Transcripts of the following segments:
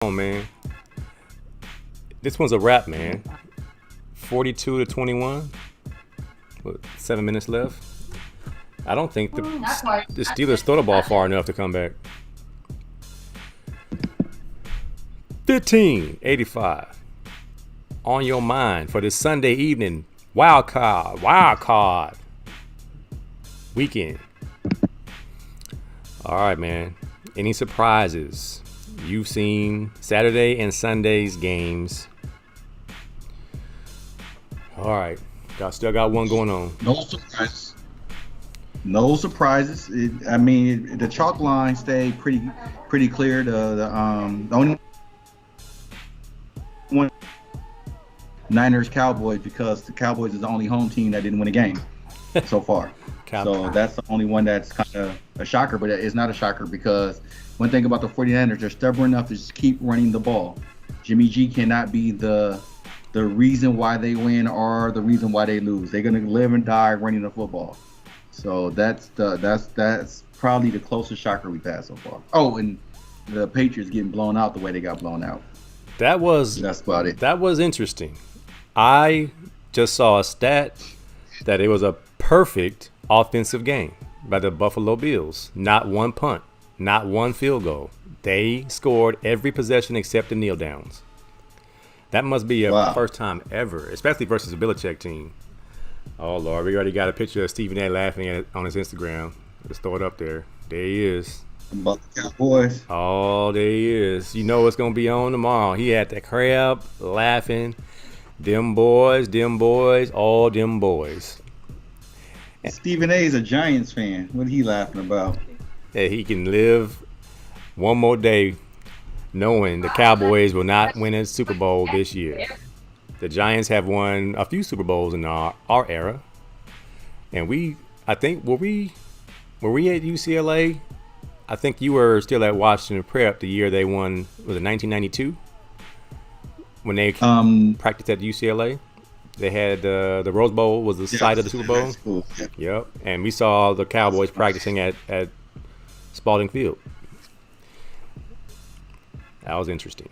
on, man. This one's a wrap, man. 42-21. What, 7 minutes left. I don't think the Steelers throw the ball far enough to come back. 15-85. On your mind for this Sunday evening wild card weekend. All right, man. Any surprises? You've seen Saturday and Sunday's games. All right. Still got one going on. No surprises. No surprises. The chalk line stayed pretty clear. The only one Niners Cowboys, because the Cowboys is the only home team that didn't win a game so far. So that's the only one that's kind of a shocker, but it's not a shocker because one thing about the 49ers, they're stubborn enough to just keep running the ball. Jimmy G cannot be the reason why they win or the reason why they lose. They're gonna live and die running the football. So that's probably the closest shocker we've had so far. Oh, and the Patriots getting blown out the way they got blown out. That's about it. That was interesting. I just saw a stat that it was a perfect offensive game by the Buffalo Bills. Not one punt, not one field goal. They scored every possession except the kneel downs. That must be a first time ever, especially versus a Belichick team. Oh, Lord, we already got a picture of Stephen A. laughing at it on his Instagram. Let's throw it up there. There he is. About the Cowboys. Oh, there he is. You know what's going to be on tomorrow. He had the crab laughing. Them boys, all them boys. Stephen A. is a Giants fan. What are he laughing about? That he can live one more day knowing the Cowboys will not win a Super Bowl this year. The Giants have won a few Super Bowls in our era. And I think, were we at UCLA? I think you were still at Washington Prep the year they won, was it 1992? When they practiced at UCLA? They had the Rose Bowl was the site of the Super Bowl. Cool. Yeah. Yep. And we saw the Cowboys practicing at Spalding Field. That was interesting.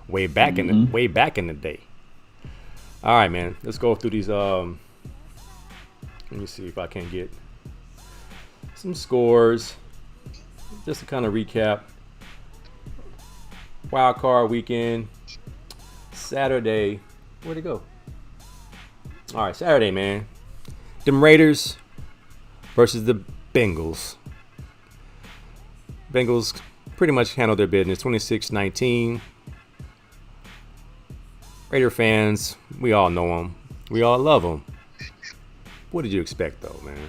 Way back in the day. All right, man. Let's go through these. Let me see if I can get some scores. Just to kind of recap. Wild card weekend. Saturday. Where'd it go? All right, Saturday, man. Them Raiders versus the Bengals. Bengals pretty much handled their business, 26-19. Raider fans, we all know them. We all love them. What did you expect, though, man?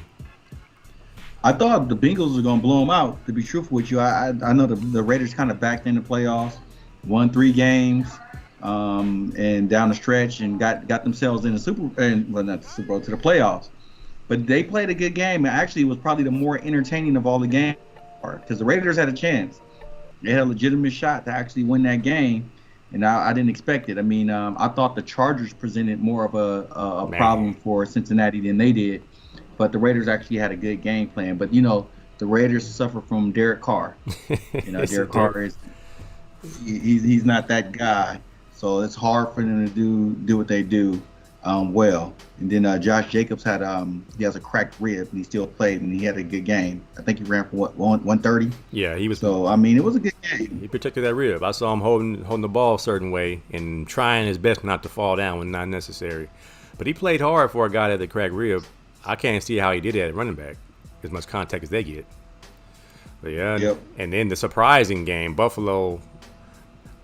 I thought the Bengals were going to blow them out, to be truthful with you. I know the Raiders kind of backed in the playoffs, won 3 games, and down the stretch, and got themselves in not the Super Bowl, to the playoffs. But they played a good game, and actually it was probably the more entertaining of all the games, because the Raiders had a chance. They had a legitimate shot to actually win that game, and I didn't expect it. I thought the Chargers presented more of a problem for Cincinnati than they did, but the Raiders actually had a good game plan. But, the Raiders suffer from Derek Carr. Derek Carr he's not that guy. So it's hard for them to do what they do well. And then Josh Jacobs he has a cracked rib, and he still played, and he had a good game. I think he ran for 130. Yeah, he was. So it was a good game. He protected that rib. I saw him holding the ball a certain way and trying his best not to fall down when not necessary. But he played hard for a guy that had a cracked rib. I can't see how he did that at running back, as much contact as they get. But yeah, yep. And then the surprising game, Buffalo,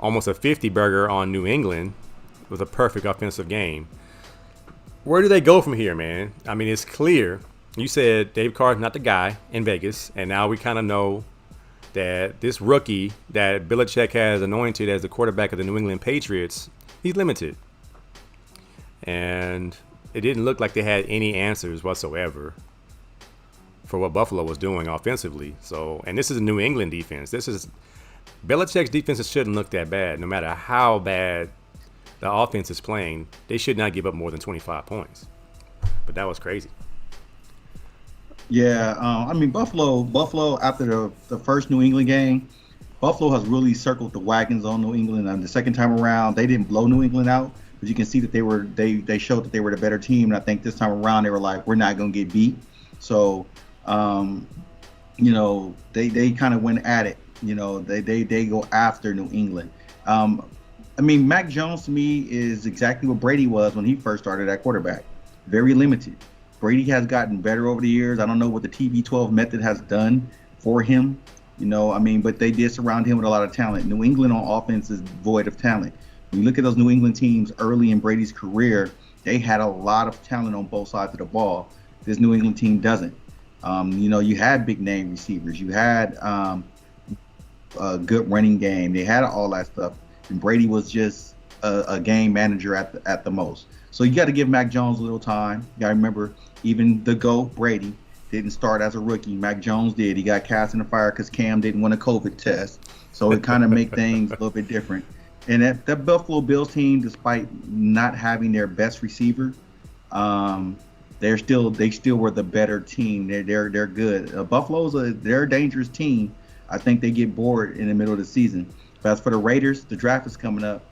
almost a 50 burger on New England, was a perfect offensive game. Where do they go from here, man? It's clear. You said Dave Carr's not the guy in Vegas, and now we kind of know that this rookie that Belichick has anointed as the quarterback of the New England Patriots, he's limited. And it didn't look like they had any answers whatsoever for what Buffalo was doing offensively. And this is a New England defense. Belichick's defenses shouldn't look that bad, no matter how bad the offense is playing. They should not give up more than 25 points. But that was crazy. Yeah, Buffalo after the first New England game, Buffalo has really circled the wagons on New England. And the second time around, they didn't blow New England out, but you can see that they showed that they were the better team. And I think this time around they were like, we're not going to get beat. So, they kind of went at it. They go after New England. Mac Jones to me is exactly what Brady was when he first started at quarterback. Very limited. Brady has gotten better over the years. I don't know what the TB12 method has done for him. But they did surround him with a lot of talent. New England on offense is void of talent. When you look at those New England teams early in Brady's career, they had a lot of talent on both sides of the ball. This New England team doesn't. You had big name receivers. You had a good running game. They had all that stuff. And Brady was just a game manager at the most. So you got to give Mac Jones a little time. You got to remember, even the GOAT, Brady, didn't start as a rookie. Mac Jones did. He got cast in the fire because Cam didn't want a COVID test. So it kind of make things a little bit different. And that Buffalo Bills team, despite not having their best receiver, they still were the better team. They're good. They're a dangerous team. I think they get bored in the middle of the season. But as for the Raiders, the draft is coming up,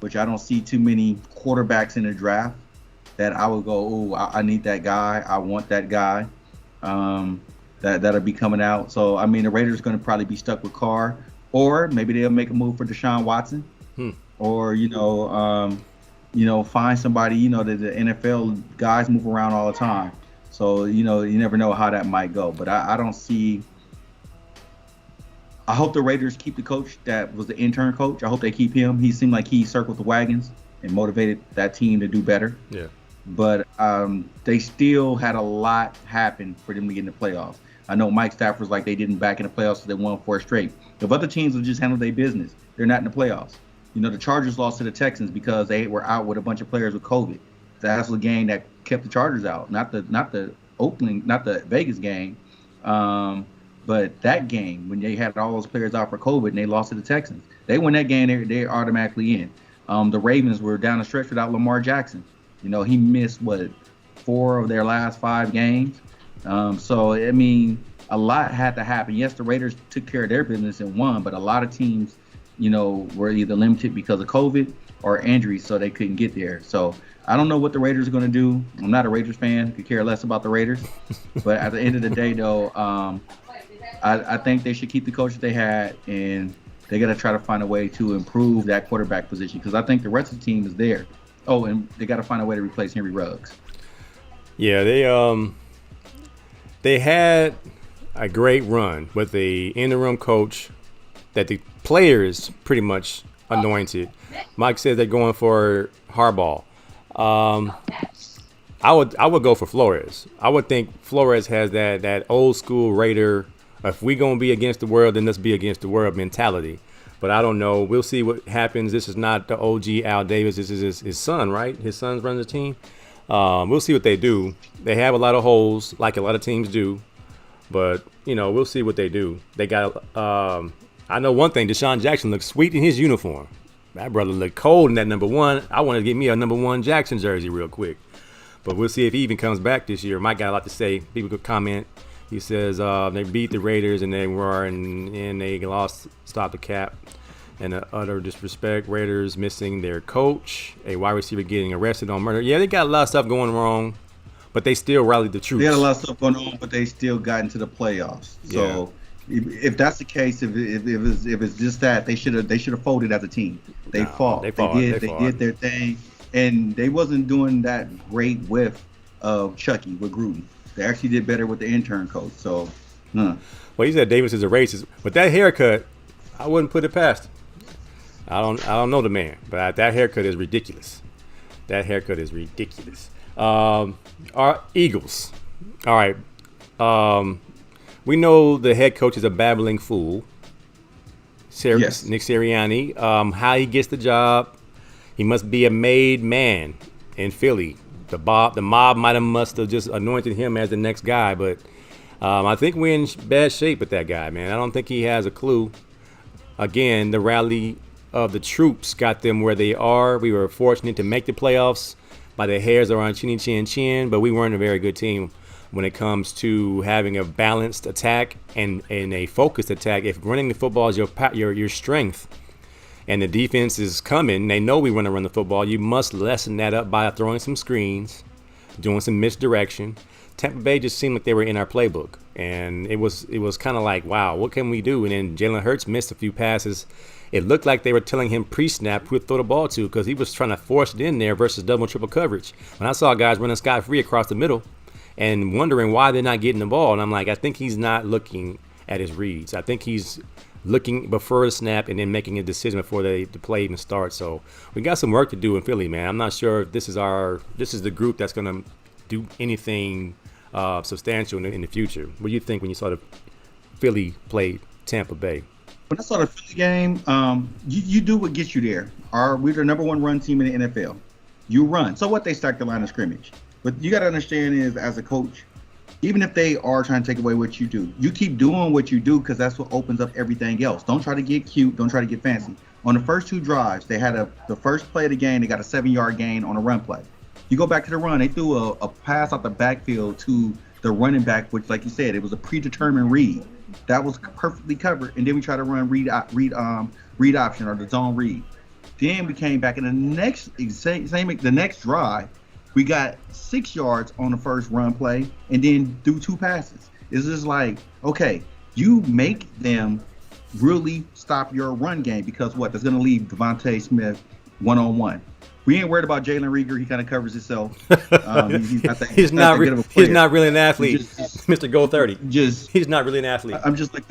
which I don't see too many quarterbacks in the draft that I would go, I need that guy. I want that guy. That'll be coming out. So, the Raiders are going to probably be stuck with Carr, or maybe they'll make a move for Deshaun Watson, or, find somebody, the NFL guys move around all the time. So, you never know how that might go. But I don't see. I hope the Raiders keep the coach that was the intern coach. I hope they keep him. He seemed like he circled the wagons and motivated that team to do better. Yeah. But they still had a lot happen for them to get in the playoffs. I know Mike Stafford's like they didn't back in the playoffs, so they won 4 straight. If other teams would just handle their business, they're not in the playoffs. The Chargers lost to the Texans because they were out with a bunch of players with COVID. That's the game that kept the Chargers out, not the Vegas game. But that game, when they had all those players out for COVID and they lost to the Texans, they win that game, they're automatically in. The Ravens were down the stretch without Lamar Jackson. He missed, 4 of their last 5 games. A lot had to happen. Yes, the Raiders took care of their business and won, but a lot of teams, were either limited because of COVID or injuries, so they couldn't get there. So I don't know what the Raiders are going to do. I'm not a Raiders fan. Could care less about the Raiders. But at the end of the day, though, I think they should keep the coach that they had, and they got to try to find a way to improve that quarterback position because I think the rest of the team is there. Oh, and they got to find a way to replace Henry Ruggs. Yeah, they had a great run with the interim coach that the players pretty much anointed. Mike says they're going for Harbaugh. I would go for Flores. I would think Flores has that old school Raider. If we gonna be against the world, then let's be against the world mentality. But I don't know. We'll see what happens. This is not the OG Al Davis. This is his son, right? His son's running the team. We'll see what they do. They have a lot of holes, like a lot of teams do. But, we'll see what they do. They got, I know one thing. Deshaun Jackson looks sweet in his uniform. That brother looked cold in that number 1. I want to get me a number 1 Jackson jersey real quick. But we'll see if he even comes back this year. Mike got a lot to say. People could comment. He says they beat the Raiders and they were and they lost, stop the cap, and utter disrespect. Raiders missing their coach, a wide receiver getting arrested on murder. Yeah, they got a lot of stuff going wrong, but they still rallied the troops. They got a lot of stuff going on, but they still got into the playoffs. So if that's the case, if it's just that, they should have folded as a team. They fought. They did their thing, and they wasn't doing that great with Chucky with Gruden. They actually did better with the intern coach. So, Well, he said Davis is a racist, but that haircut, I wouldn't put it past him. I don't know the man, but that haircut is ridiculous. Our Eagles. All right. We know the head coach is a babbling fool. Yes. Nick Sirianni. How he gets the job, he must be a made man in Philly. The mob must have just anointed him as the next guy, but I think we're in bad shape with that guy, man. I don't think he has a clue. Again, the rally of the troops got them where they are. We were fortunate to make the playoffs by the hairs of our chinny chin chin, but we weren't a very good team. when it comes to having a balanced attack and a focused attack. If running the football is your strength, and the defense is coming, they know we want to run the football, you must lessen that up by throwing some screens, doing some misdirection. Tampa Bay just seemed like they were in our playbook, and it was kind of like, wow, what can we do? And then Jalen Hurts missed a few passes. It looked like they were telling him pre-snap who to throw the ball to, because he was trying to force it in there versus double and triple coverage. When I saw guys running scot-free across the middle and wondering why they're not getting the ball, and I'm like, I think he's not looking at his reads. I think he's looking before the snap and then making a decision before the play even starts. So we got some work to do in Philly, man. I'm not sure if this is the group that's going to do anything substantial in the future. What do you think when you saw the Philly play Tampa Bay? When I saw the Philly game, you do what gets you there. We're the number one run team in the NFL. You run. So what, they start the line of scrimmage. But you got to understand is, as a coach, even if they are trying to take away what you do, you keep doing what you do, because that's what opens up everything else. Don't try to get cute. Don't try to get fancy. On the first two drives, they had the first play of the game, they got a 7-yard gain on a run play. You go back to the run, they threw a pass out the backfield to the running back, which, like you said, it was a predetermined read. That was perfectly covered. And then we tried to run read option, or the zone read. Then we came back in the next drive. We got 6 yards on the first run play and then threw 2 passes. It's just like, okay, you make them really stop your run game, because what? That's going to leave Devontae Smith one-on-one. We ain't worried about Jalen Reagor. He kind of covers himself. He's not really an athlete, Mr. Go 30. He's not really an athlete. I'm just like,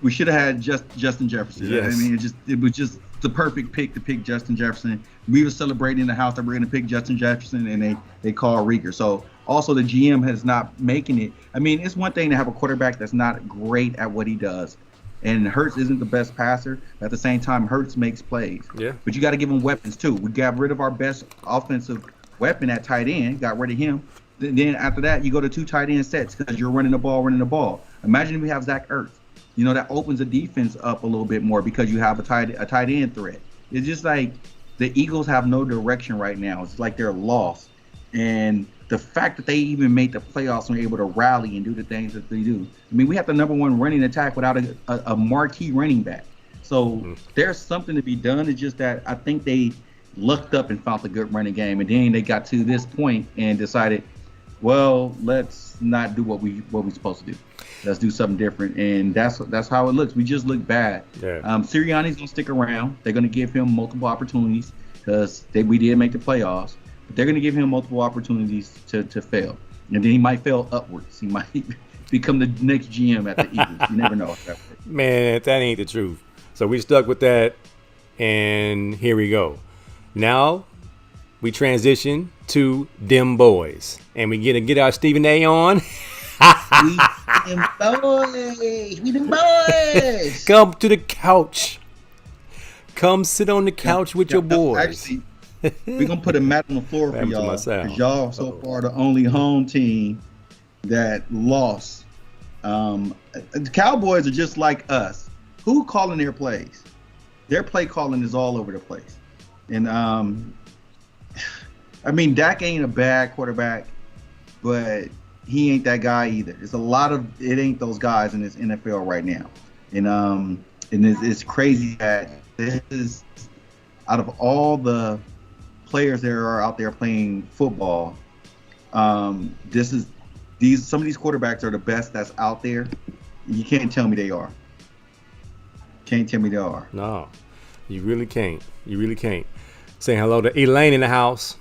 we should have had Justin Jefferson. Yes. I mean, it was just the perfect pick to pick Justin Jefferson. We were celebrating in the house that we're going to pick Justin Jefferson, and they call Reagor. So also the GM has not making it. I mean, it's one thing to have a quarterback that's not great at what he does, and Hurts isn't the best passer. At the same time, Hurts makes plays. Yeah. But you got to give him weapons too. We got rid of our best offensive weapon at tight end. Got rid of him. Then after that, you go to 2 tight end sets because you're running the ball. Imagine if we have Zach Ertz. You know, that opens the defense up a little bit more because you have a tight end threat. It's just like the Eagles have no direction right now. It's like they're lost. And the fact that they even made the playoffs and were able to rally and do the things that they do. I mean, we have the number one running attack without a marquee running back. So there's something to be done. It's just that I think they lucked up and found a good running game. And then they got to this point and decided, well, let's not do what we're supposed to do. Let's do something different, and that's how it looks. We just look bad. Yeah. Sirianni's gonna stick around. They're gonna give him multiple opportunities because we did make the playoffs, but they're gonna give him multiple opportunities to fail, and then he might fail upwards. He might become the next GM at the Eagles. You never know. Man, that ain't the truth. So we stuck with that, and here we go. Now we transition to them boys, and we get our Stephen A on. We them boys. Come to the couch. Come sit on the couch with your boys. Actually, we're going to put a mat on the floor for y'all. Because y'all so far the only home team that lost. The Cowboys are just like us. Who calling their plays? Their play calling is all over the place. And, I mean, Dak ain't a bad quarterback, but he ain't that guy either. There's a lot of it ain't those guys in this NFL right now, and it's crazy that this is out of all the players that are out there playing football. Some of these quarterbacks are the best that's out there. You can't tell me they are. Can't tell me they are. No, you really can't. You really can't. Saying hello to Elaine in the house,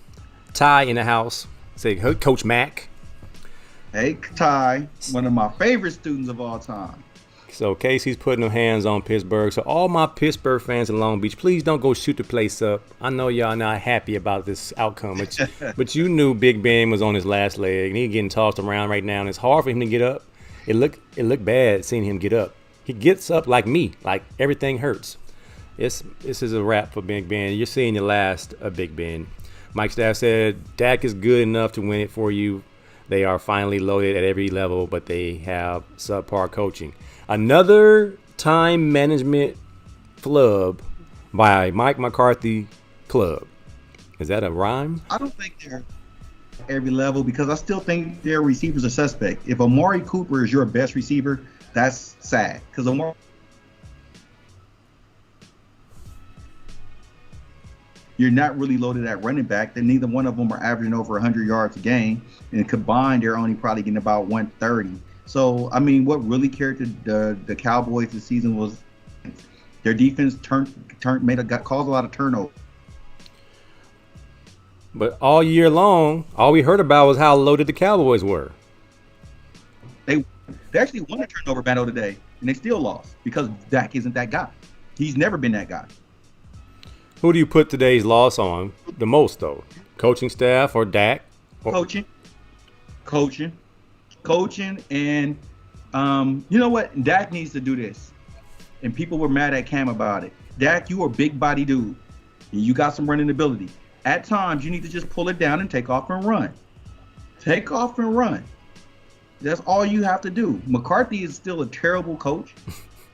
Ty in the house. Say Coach Mac. Hey, Ty, one of my favorite students of all time. So Casey's putting her hands on Pittsburgh. So all my Pittsburgh fans in Long Beach, please don't go shoot the place up. I know y'all not happy about this outcome, but you knew Big Ben was on his last leg, and he's getting tossed around right now, and it's hard for him to get up. It looked bad seeing him get up. He gets up like me, like everything hurts. This is a wrap for Big Ben. You're seeing the last of Big Ben. Mike Staff said Dak is good enough to win it for you. They are finally loaded at every level, but they have subpar coaching. Another time management flub by Mike McCarthy Club. Is that a rhyme? I don't think every level because I still think their receivers are suspect. If Amari Cooper is your best receiver, that's sad because Amari. You're not really loaded at running back. Then neither one of them are averaging over 100 yards a game, and combined, they're only probably getting about 130. So, I mean, what really carried the Cowboys this season was their defense caused a lot of turnover. But all year long, all we heard about was how loaded the Cowboys were. They actually won a turnover battle today, and they still lost because Dak isn't that guy. He's never been that guy. Who do you put today's loss on the most, though? Coaching staff or Dak? Coaching, and you know what? Dak needs to do this. And people were mad at Cam about it. Dak, you are a big body dude. And you got some running ability. At times, you need to just pull it down and take off and run. Take off and run. That's all you have to do. McCarthy is still a terrible coach.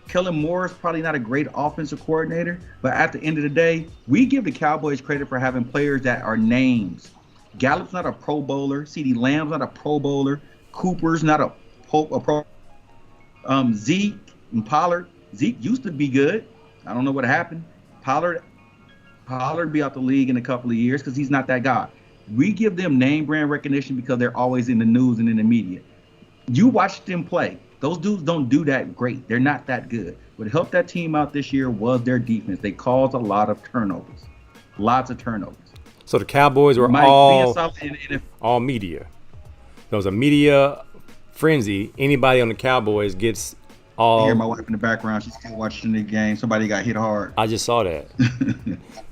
Kellen Moore is probably not a great offensive coordinator, but at the end of the day, we give the Cowboys credit for having players that are names. Gallup's not a Pro Bowler. CeeDee Lamb's not a Pro Bowler. Cooper's not a Pro. Zeke and Pollard. Zeke used to be good. I don't know what happened. Pollard be out the league in a couple of years because he's not that guy. We give them name brand recognition because they're always in the news and in the media. You watch them play. Those dudes don't do that great. They're not that good. What helped that team out this year was their defense. They caused a lot of turnovers. Lots of turnovers. So the Cowboys were all media. There was a media frenzy. Anybody on the Cowboys gets all. I hear my wife in the background. She's still watching the game. Somebody got hit hard. I just saw that.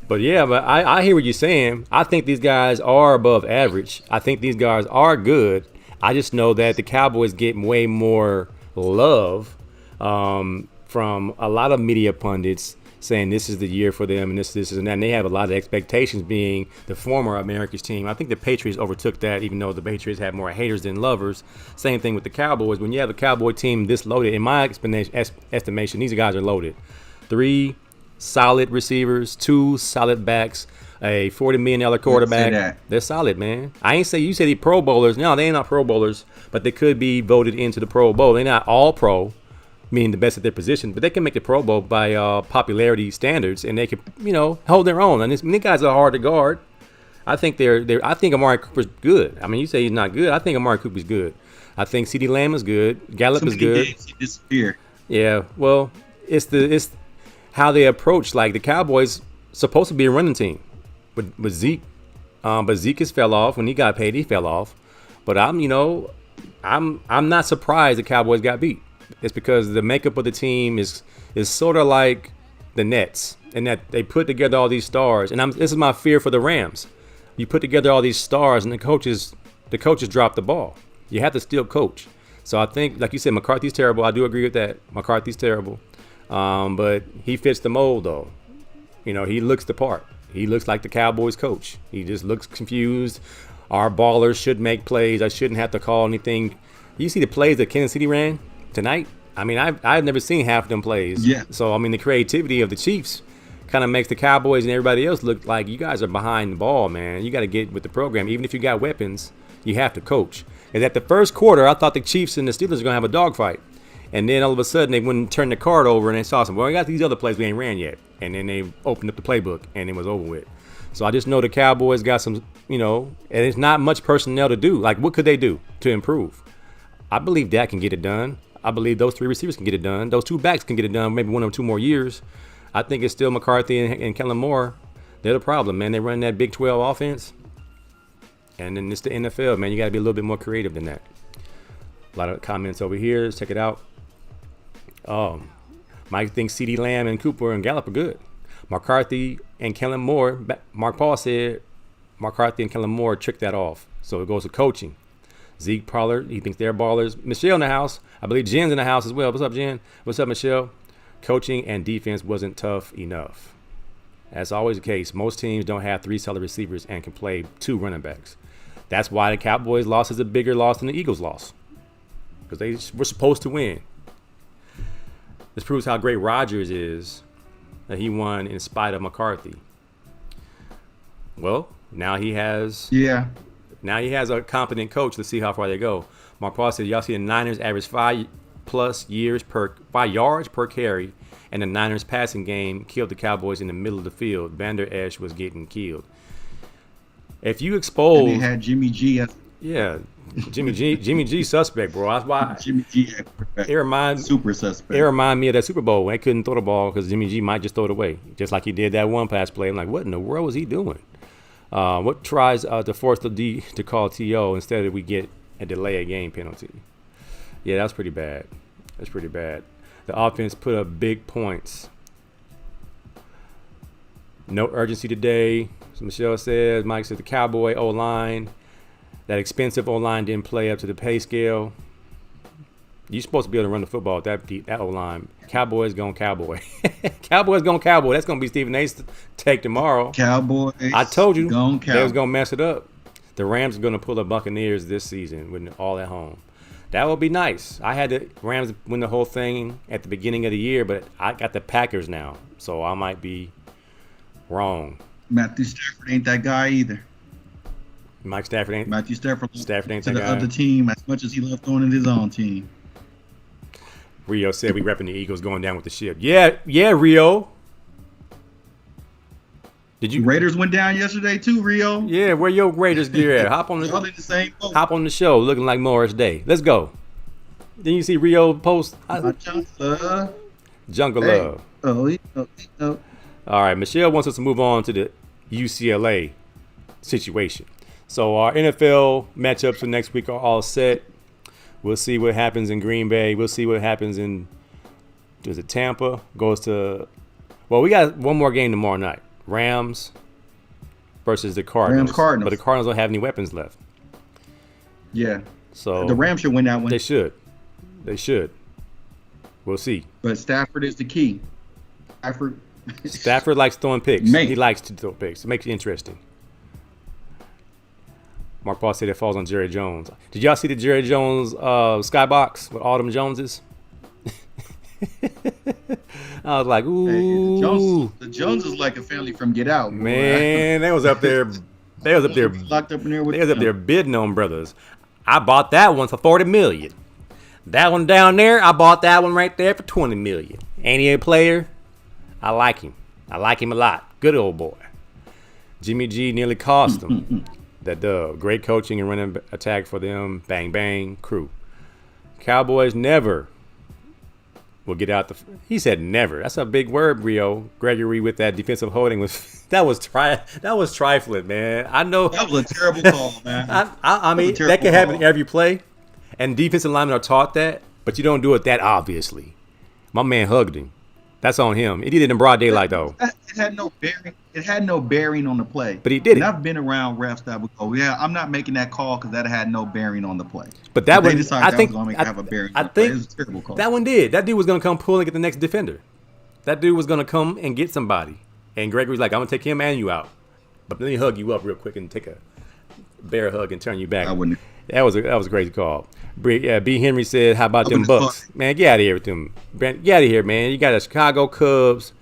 But I hear what you're saying. I think these guys are above average. I think these guys are good. I just know that the Cowboys get way more love from a lot of media pundits saying this is the year for them and this and that. And they have a lot of expectations being the former America's team. I think the Patriots overtook that, even though the Patriots have more haters than lovers. Same thing with the Cowboys. When you have a Cowboy team this loaded, in my estimation, these guys are loaded. 3 solid receivers, 2 solid backs, a $40 million quarterback. They're solid, man. I ain't say you said they Pro Bowlers. No, they ain't not Pro Bowlers, but they could be voted into the Pro Bowl. They're not all pro, meaning the best at their position, but they can make the Pro Bowl by popularity standards, and they can, hold their own. And these guys are hard to guard. I think I think Amari Cooper's good. I mean, you say he's not good. I think Amari Cooper's good. I think CeeDee Lamb is good. Gallup is good. He disappeared. Yeah, well, it's how they approach. Like the Cowboys supposed to be a running team. With Zeke, but Zeke has fell off. When he got paid, he fell off. But I'm not surprised the Cowboys got beat. It's because the makeup of the team is sort of like the Nets, and that they put together all these stars. And this is my fear for the Rams. You put together all these stars, and the coaches drop the ball. You have to still coach. So I think, like you said, McCarthy's terrible. I do agree with that. McCarthy's terrible, but he fits the mold though. He looks the part. He looks like the Cowboys coach. He just looks confused. Our ballers should make plays. I shouldn't have to call anything. You see the plays that Kansas City ran tonight? I mean, I've never seen half of them plays. Yeah. So, I mean, the creativity of the Chiefs kind of makes the Cowboys and everybody else look like you guys are behind the ball, man. You got to get with the program. Even if you got weapons, you have to coach. And at the first quarter, I thought the Chiefs and the Steelers were going to have a dogfight. And then all of a sudden, they wouldn't turn the card over and they saw we got these other plays we ain't ran yet. And then they opened up the playbook and it was over with. So I just know the Cowboys got some, and it's not much personnel to do. Like, what could they do to improve? I believe Dak can get it done. I believe those 3 receivers can get it done. Those 2 backs can get it done, maybe 1 or 2 more years. I think it's still McCarthy and Kellen Moore. They're the problem, man. They run that Big 12 offense. And then it's the NFL, man. You got to be a little bit more creative than that. A lot of comments over here. Let's check it out. Mike thinks CeeDee Lamb and Cooper and Gallup are good. McCarthy and Kellen Moore, Mark Paul said McCarthy and Kellen Moore tricked that off. So it goes to coaching. Zeke Pollard, he thinks they're ballers. Michelle in the house. I believe Jen's in the house as well. What's up, Jen? What's up, Michelle? Coaching and defense wasn't tough enough. That's always the case. Most teams don't have 3 solid receivers and can play 2 running backs. That's why the Cowboys' loss is a bigger loss than the Eagles' loss. Because they were supposed to win. This proves how great Rodgers is, that he won in spite of McCarthy. Well, now he has Now he has a competent coach. Let's see how far they go. Mark Paul said, y'all see the Niners average 5+ yards per carry, and the Niners passing game killed the Cowboys in the middle of the field. Vander Esch was getting killed. If you expose, and they had Jimmy G. Jimmy G suspect, bro. That's why Jimmy G. Super suspect. It reminded me of that Super Bowl when they couldn't throw the ball because Jimmy G might just throw it away, just like he did that one pass play. I'm like, what in the world was he doing? What tries to force the D to call TO instead of we get a delay of game penalty? Yeah, that's pretty bad. The offense put up big points. No urgency today. So Michelle says, Mike said the Cowboy O-line, that expensive O-line didn't play up to the pay scale. You're supposed to be able to run the football with that O-line. Cowboys going Cowboy. Cowboys going Cowboy. That's going to be Stephen A's take tomorrow. Cowboys. I told you they was going to mess it up. The Rams are going to pull the Buccaneers this season with all at home. That would be nice. I had the Rams win the whole thing at the beginning of the year, but I got the Packers now, so I might be wrong. Matthew Stafford ain't that guy either. Matthew Stafford ain't to that the guy. other team as much as he loved throwing in his own team. Rio said we repping the Eagles going down with the ship. Yeah, Rio. Did you? Raiders went down yesterday too, Rio. Yeah, where your Raiders gear at? Hop on Y'all in the same boat. Hop on the show, looking like Morris Day. Let's go. Then you see Rio post. Jungle Love. Oh. All right, Michelle wants us to move on to the UCLA situation. So our NFL matchups for next week are all set. We'll see what happens in Green Bay. We'll see what happens in Tampa. We got one more game tomorrow night. Rams versus the Cardinals. Cardinals. But the Cardinals don't have any weapons left. Yeah. So the Rams should win that one. They should. We'll see. But Stafford is the key. Stafford likes throwing picks. Mate. He likes to throw picks. It makes it interesting. Mark Paul said it falls on Jerry Jones. Did y'all see the Jerry Jones skybox with all them Joneses? I was like, ooh. Hey, the Jones is like a family from Get Out. Man, they was up there. Locked up in there with they was up there bidding on brothers. I bought that one for $40 million. That one down there, I bought that one right there for $20 million. Ain't he a player? I like him. I like him a lot. Good old boy. Jimmy G nearly cost him. That great coaching and running attack for them. Bang, bang, crew. Cowboys never will get out he said never. That's a big word, Rio. Gregory with that defensive holding that was trifling, man. I know. That was a terrible call, man. I mean, that can happen every play. And defensive linemen are taught that, but you don't do it that obviously. My man hugged him. That's on him. He did it in broad daylight, though. It had no bearing. It had no bearing on the play. But he did it. And I've been around refs that would go, yeah, I'm not making that call because that had no bearing on the play. But that one, they decided I think, was going to have a bearing. I on the play. think It was a terrible call. That one did. That dude was going to come pull and get the next defender. That dude was going to come and get somebody. And Gregory's like, I'm going to take him and you out. But let me hug you up real quick and take a bear hug and turn you back. I wouldn't. That was a crazy call. B. Henry said, how about them Bucks? Man, get out of here with them. Get out of here, man. You got a Chicago Cubs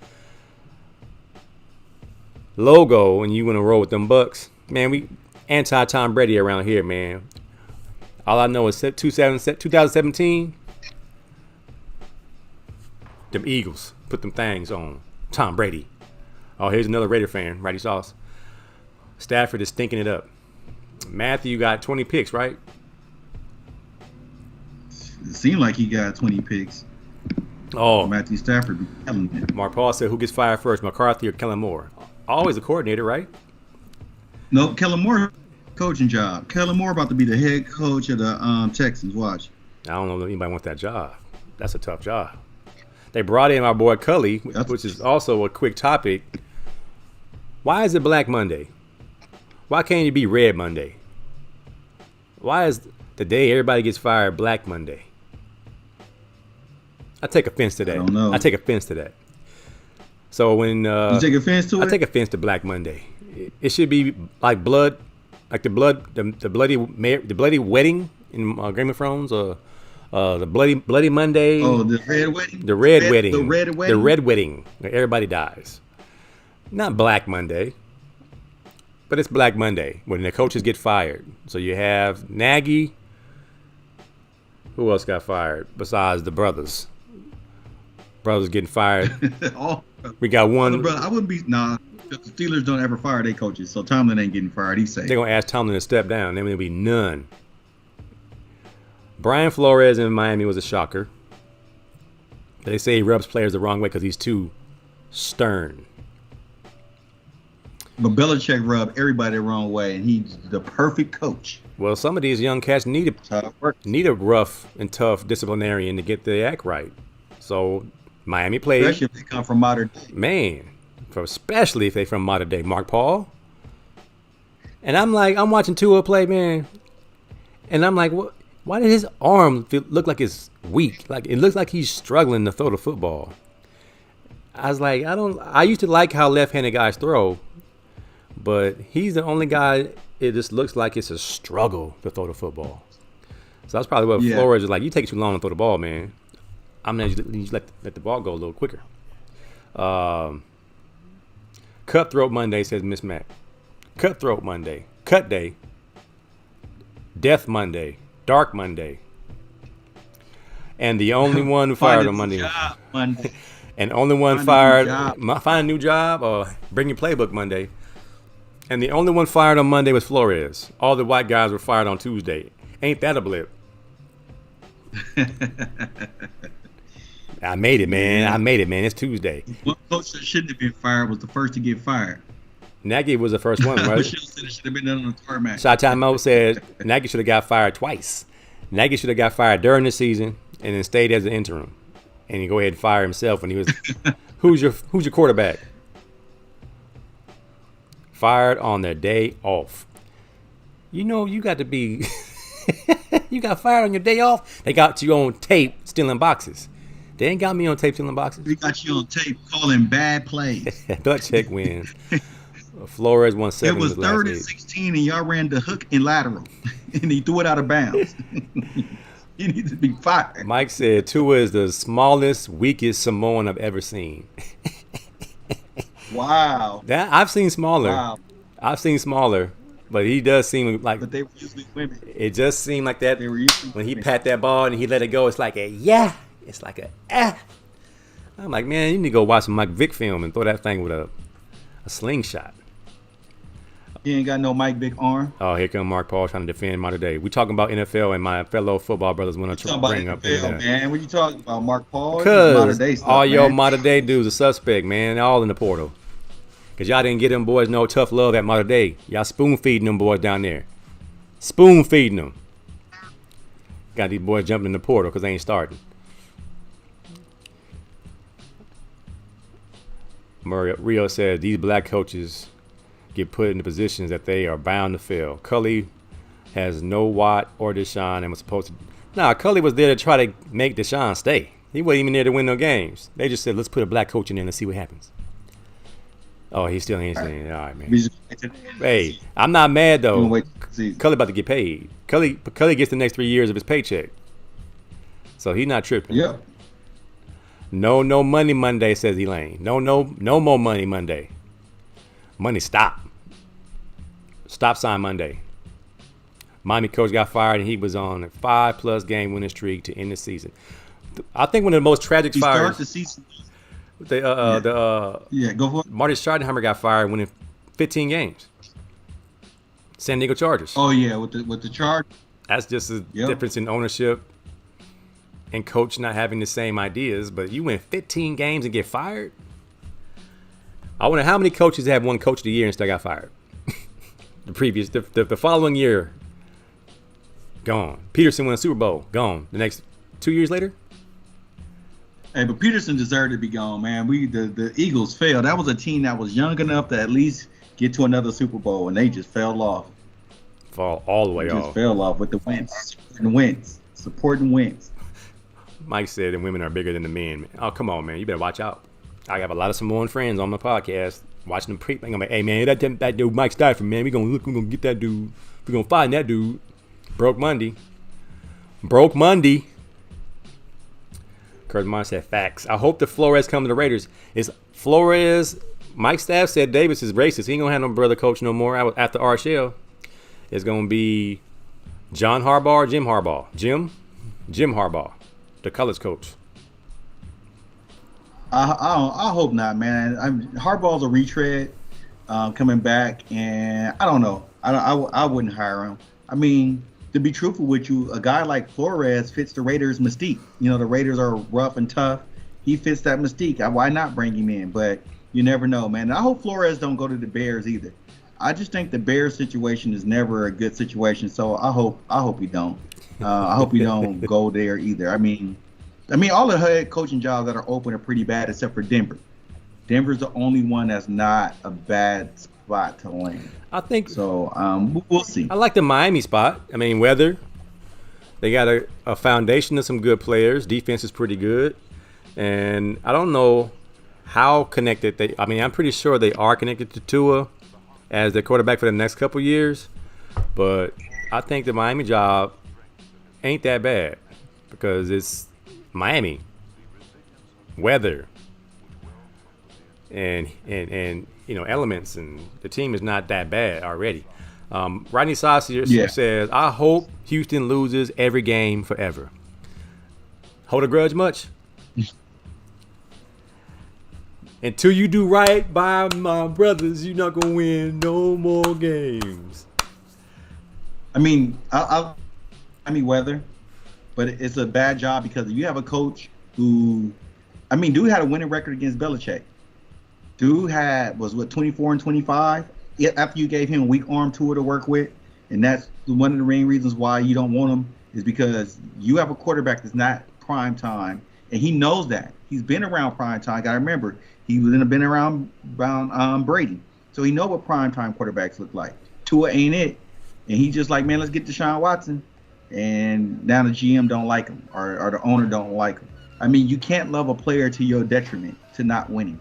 logo and you want to roll with them Bucks. Man, we anti-Tom Brady around here, man. All I know is 2017, them Eagles put them things on Tom Brady. Oh, here's another Raider fan, Righty Sauce. Stafford is stinking it up. Matthew got 20 picks, right? It seemed like he got 20 picks. Oh, Matthew Stafford. Mark Paul said, who gets fired first, McCarthy or Kellen Moore? Always a coordinator, right? No, Kellen Moore coaching job. Kellen Moore about to be the head coach of the Texans. Watch. I don't know if anybody wants that job. That's a tough job. They brought in our boy Cully, which is also a quick topic. Why is it Black Monday? Why can't it be Red Monday? Why is the day everybody gets fired Black Monday? I take offense to that. I don't know. I take offense to that. So when you take offense to it, I take offense to Black Monday. It should be like blood, like the bloody wedding in Game of Thrones, or the bloody Monday. Oh, the red wedding. The red wedding. The red wedding. The red wedding. Where everybody dies. Not Black Monday. But it's Black Monday when the coaches get fired. So you have Nagy. Who else got fired besides the brothers? Brothers getting fired. We got one. I wouldn't be the Steelers don't ever fire their coaches, so Tomlin ain't getting fired. He's safe. They're gonna ask Tomlin to step down. Then there'll be none. Brian Flores in Miami was a shocker. They say he rubs players the wrong way because he's too stern. But Belichick rubbed everybody the wrong way, and he's the perfect coach. Well, some of these young cats need a rough and tough disciplinarian to get the act right. So Miami played. Especially if they come from modern day. Man, especially if they from modern day. Mark Paul. And I'm watching Tua play, man. And I'm like, what? Why did his arm look like it's weak? Like it looks like he's struggling to throw the football. I was like, I used to like how left-handed guys throw, but he's the only guy it just looks like it's a struggle to throw the football. So that's probably what Flores is like. You take too long to throw the ball, man. I'm gonna just let the ball go a little quicker. Cutthroat Monday, says Miss Mac. Cutthroat Monday, Cut Day, Death Monday, Dark Monday, and the only one fired on Monday. And only one fired. Find a new job or bring your playbook Monday. And the only one fired on Monday was Flores. All the white guys were fired on Tuesday. Ain't that a blip? I made it, man. It's Tuesday. One coach that shouldn't have been fired was the first to get fired. Nagy was the first one, right? Should have been done on the tarmac. Shot Mo said Nagy should have got fired twice. Nagy should have got fired during the season and then stayed as an interim. And he go ahead and fire himself when he was who's your quarterback? Fired on their day off. You know, you got to be you got fired on your day off. They got you on tape stealing boxes. They ain't got me on tape stealing boxes. They got you on tape calling bad plays. Belichick wins. Flores won 7. It was 3rd and 16, and y'all ran the hook and lateral, and he threw it out of bounds. He needs to be fired. Mike said Tua is the smallest, weakest Samoan I've ever seen. Wow. I've seen smaller. Wow. But he does seem like. But they were usually women. It just seemed like that They were usually when he women. pat that ball and he let it go. It's like a yeah. It's like a ah. I'm like, man, you need to go watch some Mike Vick film and throw that thing with a slingshot. He ain't got no Mike Vick arm. Oh, here come Mark Paul trying to defend modern day. We talking about NFL, and my fellow football brothers want to bring up NFL, man. What you talking about, Mark Paul? Because all your modern day dudes are suspect, man. They're all in the portal. Because y'all didn't get them boys no tough love at modern day. Y'all spoon feeding them boys down there. Spoon feeding them. Got these boys jumping in the portal because they ain't starting. Rio said these black coaches get put into positions that they are bound to fail. Cully has no Watt or Deshaun and was supposed to. Nah, Cully was there to try to make Deshaun stay. He wasn't even there to win no games. They just said, let's put a black coach in there and see what happens. Oh, he still ain't saying it. All right, man. Hey, I'm not mad, though. Cully about to get paid. Cully gets the next 3 years of his paycheck. So he's not tripping. Yeah. No money Monday, says Elaine. No more money Monday. Money stop. Stop sign Monday. Miami coach got fired and he was on a 5+ game winning streak to end the season. I think one of the most tragic fires. The season. Go for it. Marty Schottenheimer got fired winning 15 games. San Diego Chargers. Oh yeah, with the charge. That's just a difference in ownership and coach not having the same ideas. But you win 15 games and get fired. I wonder how many coaches have won Coach of the Year and still got fired. The following year, gone. Peterson won a Super Bowl, gone. The next 2 years later. Hey, but Peterson deserved to be gone, man. The Eagles failed. That was a team that was young enough to at least get to another Super Bowl, and they just fell off. Fall all the way off. Just fell off with the supporting wins. Mike said the women are bigger than the men. Oh, come on, man. You better watch out. I have a lot of Samoan friends on my podcast watching them I'm like, hey, man, that dude Mike Stafford, man. We're going to get that dude. We're going to find that dude. Broke Monday. Kurt Mine said facts. I hope the Flores come to the Raiders. Is Flores Mike Staff said Davis is racist. He ain't gonna have no brother coach no more after RSL. It's gonna be John Harbaugh or Jim Harbaugh. Jim Harbaugh, the college coach. I hope not, man. Harbaugh's a retread coming back, and I don't know. I wouldn't hire him. I mean, to be truthful with you, a guy like Flores fits the Raiders' mystique. You know, the Raiders are rough and tough. He fits that mystique. Why not bring him in? But you never know, man. And I hope Flores don't go to the Bears either. I just think the Bears situation is never a good situation. So I hope he don't. I hope he don't go there either. I mean, all the head coaching jobs that are open are pretty bad except for Denver. Denver's the only one that's not a bad spot to land. I think so. We'll see. I like the Miami spot. I mean, weather. They got a foundation of some good players. Defense is pretty good, and I don't know how connected they. I mean, I'm pretty sure they are connected to Tua as their quarterback for the next couple years. But I think the Miami job ain't that bad because it's Miami, weather, and elements, and the team is not that bad already. Rodney Saucier says, I hope Houston loses every game forever. Hold a grudge much? Until you do right by my brothers, you're not going to win no more games. I mean, I mean weather, but it's a bad job because you have a coach who, dude had a winning record against Belichick. Dude was 24 and 25 after you gave him a weak arm tour to work with, and that's one of the main reasons why you don't want him is because you have a quarterback that's not prime time, and he knows that. He's been around prime time. Got to remember, been around Brady, so he know what prime time quarterbacks look like. Tua ain't it, and he just like, man, let's get Deshaun Watson, and now the GM don't like him or the owner don't like him. I mean, you can't love a player to your detriment to not winning.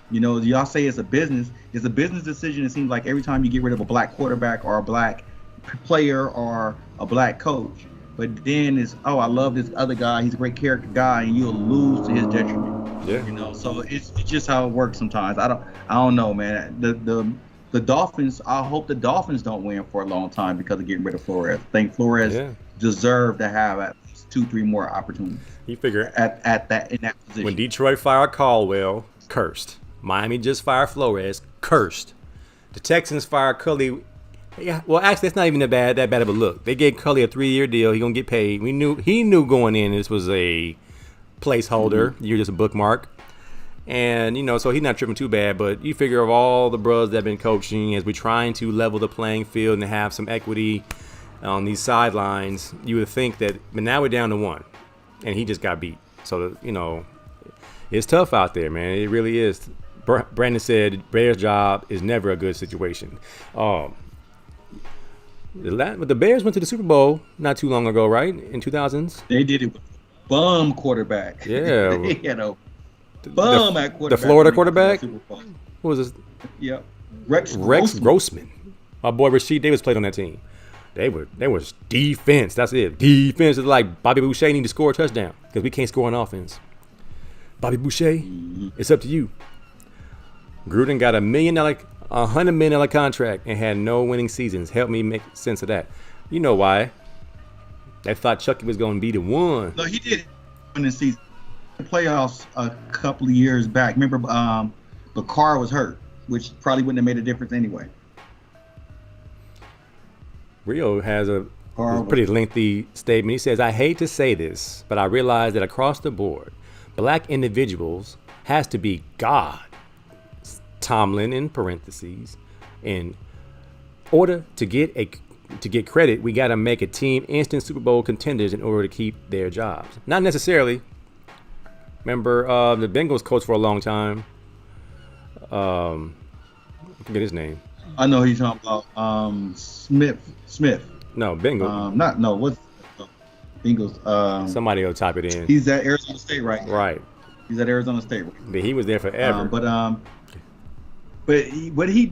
You know, y'all say it's a business. It's a business decision. It seems like every time you get rid of a black quarterback or a black player or a black coach. But then it's, I love this other guy. He's a great character guy, and you'll lose to his detriment. Yeah. You know, so it's just how it works sometimes. I don't know, man. The Dolphins. I hope the Dolphins don't win for a long time because of getting rid of Flores. I think Flores deserved to have at least 2-3 more opportunities. You figure in that position. When Detroit fired Caldwell, cursed. Miami just fired Flores, cursed. The Texans fired Culley. Yeah, well, actually, that's not even that bad of a look. They gave Culley a 3-year deal. He gonna get paid. He knew going in this was a placeholder. You're just a bookmark, and so he's not tripping too bad. But you figure of all the bros that have been coaching, as we're trying to level the playing field and have some equity on these sidelines, you would think that. But now we're down to one, and he just got beat. So it's tough out there, man. It really is. Brandon said Bears' job is never a good situation. But the Bears went to the Super Bowl not too long ago, right? In 2000s. They did it with bum quarterback. Yeah. They had a bum at quarterback. The Florida quarterback? What was this? Yep. Rex Grossman. Our boy Rasheed Davis played on that team. They was defense. That's it. Defense is like Bobby Boucher need to score a touchdown because we can't score on offense. Bobby Boucher, It's up to you. Gruden got $100 million contract and had no winning seasons. Help me make sense of that. You know why? They thought Chucky was going to be the one. No, he did win the season. The playoffs a couple of years back. Remember, but Carr was hurt, which probably wouldn't have made a difference anyway. Rio has a pretty lengthy statement. He says, I hate to say this, but I realize that across the board, black individuals has to be God. Tomlin in parentheses. In order to get credit, we got to make a team instant Super Bowl contenders in order to keep their jobs. Not necessarily. Remember the Bengals coach for a long time. I forget his name. I know he's talking about Smith. No, Bengals. What's Bengals? Somebody will type it in. He's at Arizona State right now. Right. He's at Arizona State right now. But he was there forever. What he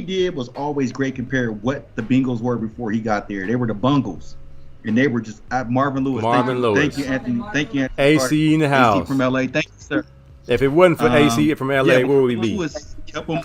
did was always great compared to what the Bengals were before he got there. They were the Bungles, and they were just Marvin Lewis. Lewis. Thank you, Anthony. AC in the house. AC from LA. Thank you, sir. If it wasn't for AC from LA, yeah, where would we be? Lewis kept him.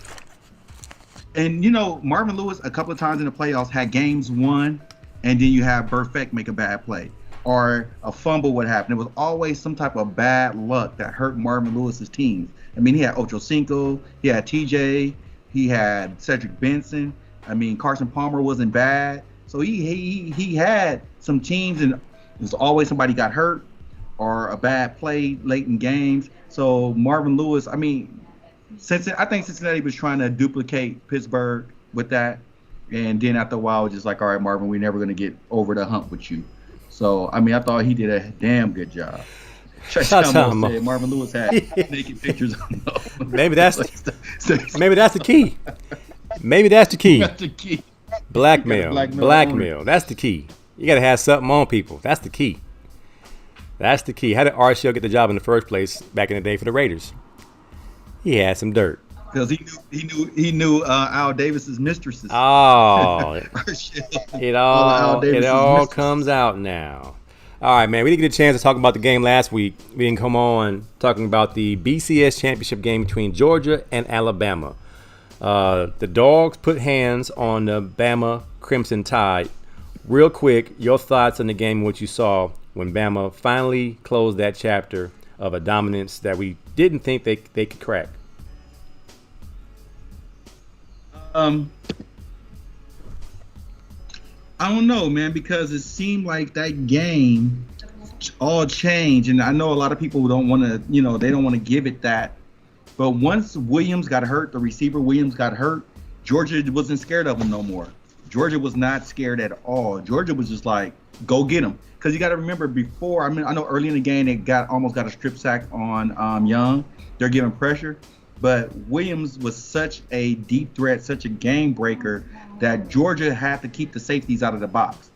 And Marvin Lewis a couple of times in the playoffs had games won, and then you have Burfict make a bad play or a fumble would happen. It was always some type of bad luck that hurt Marvin Lewis's teams. I mean, he had Ocho Cinco, he had TJ, he had Cedric Benson. I mean, Carson Palmer wasn't bad. So he had some teams, and there's always somebody got hurt or a bad play late in games. So Marvin Lewis, I mean, I think Cincinnati was trying to duplicate Pittsburgh with that. And then after a while, it was just like, all right, Marvin, we're never going to get over the hump with you. So, I mean, I thought he did a damn good job. Chamo said Marvin Lewis had naked pictures on him. Maybe that's the key. Maybe that's the key. That's the key. Blackmail. That's the key. You got to have something on people. That's the key. That's the key. How did RCL get the job in the first place back in the day for the Raiders? He had some dirt. Because he knew Al Davis's mistresses. Oh, it all comes out now. All right, man. We didn't get a chance to talk about the game last week. We didn't come on talking about the BCS championship game between Georgia and Alabama. The Dogs put hands on the Bama Crimson Tide. Real quick, your thoughts on the game, what you saw when Bama finally closed that chapter of a dominance that we didn't think they could crack. I don't know, man, because it seemed like that game all changed, and I know a lot of people don't want to, they don't want to give it that. But once Williams got hurt, the receiver Williams got hurt, Georgia wasn't scared of him no more. Georgia was not scared at all. Georgia was just like, go get him. Because you got to remember before, I know early in the game they almost got a strip sack on Young. They're giving pressure. But Williams was such a deep threat, such a game breaker that Georgia had to keep the safeties out of the box.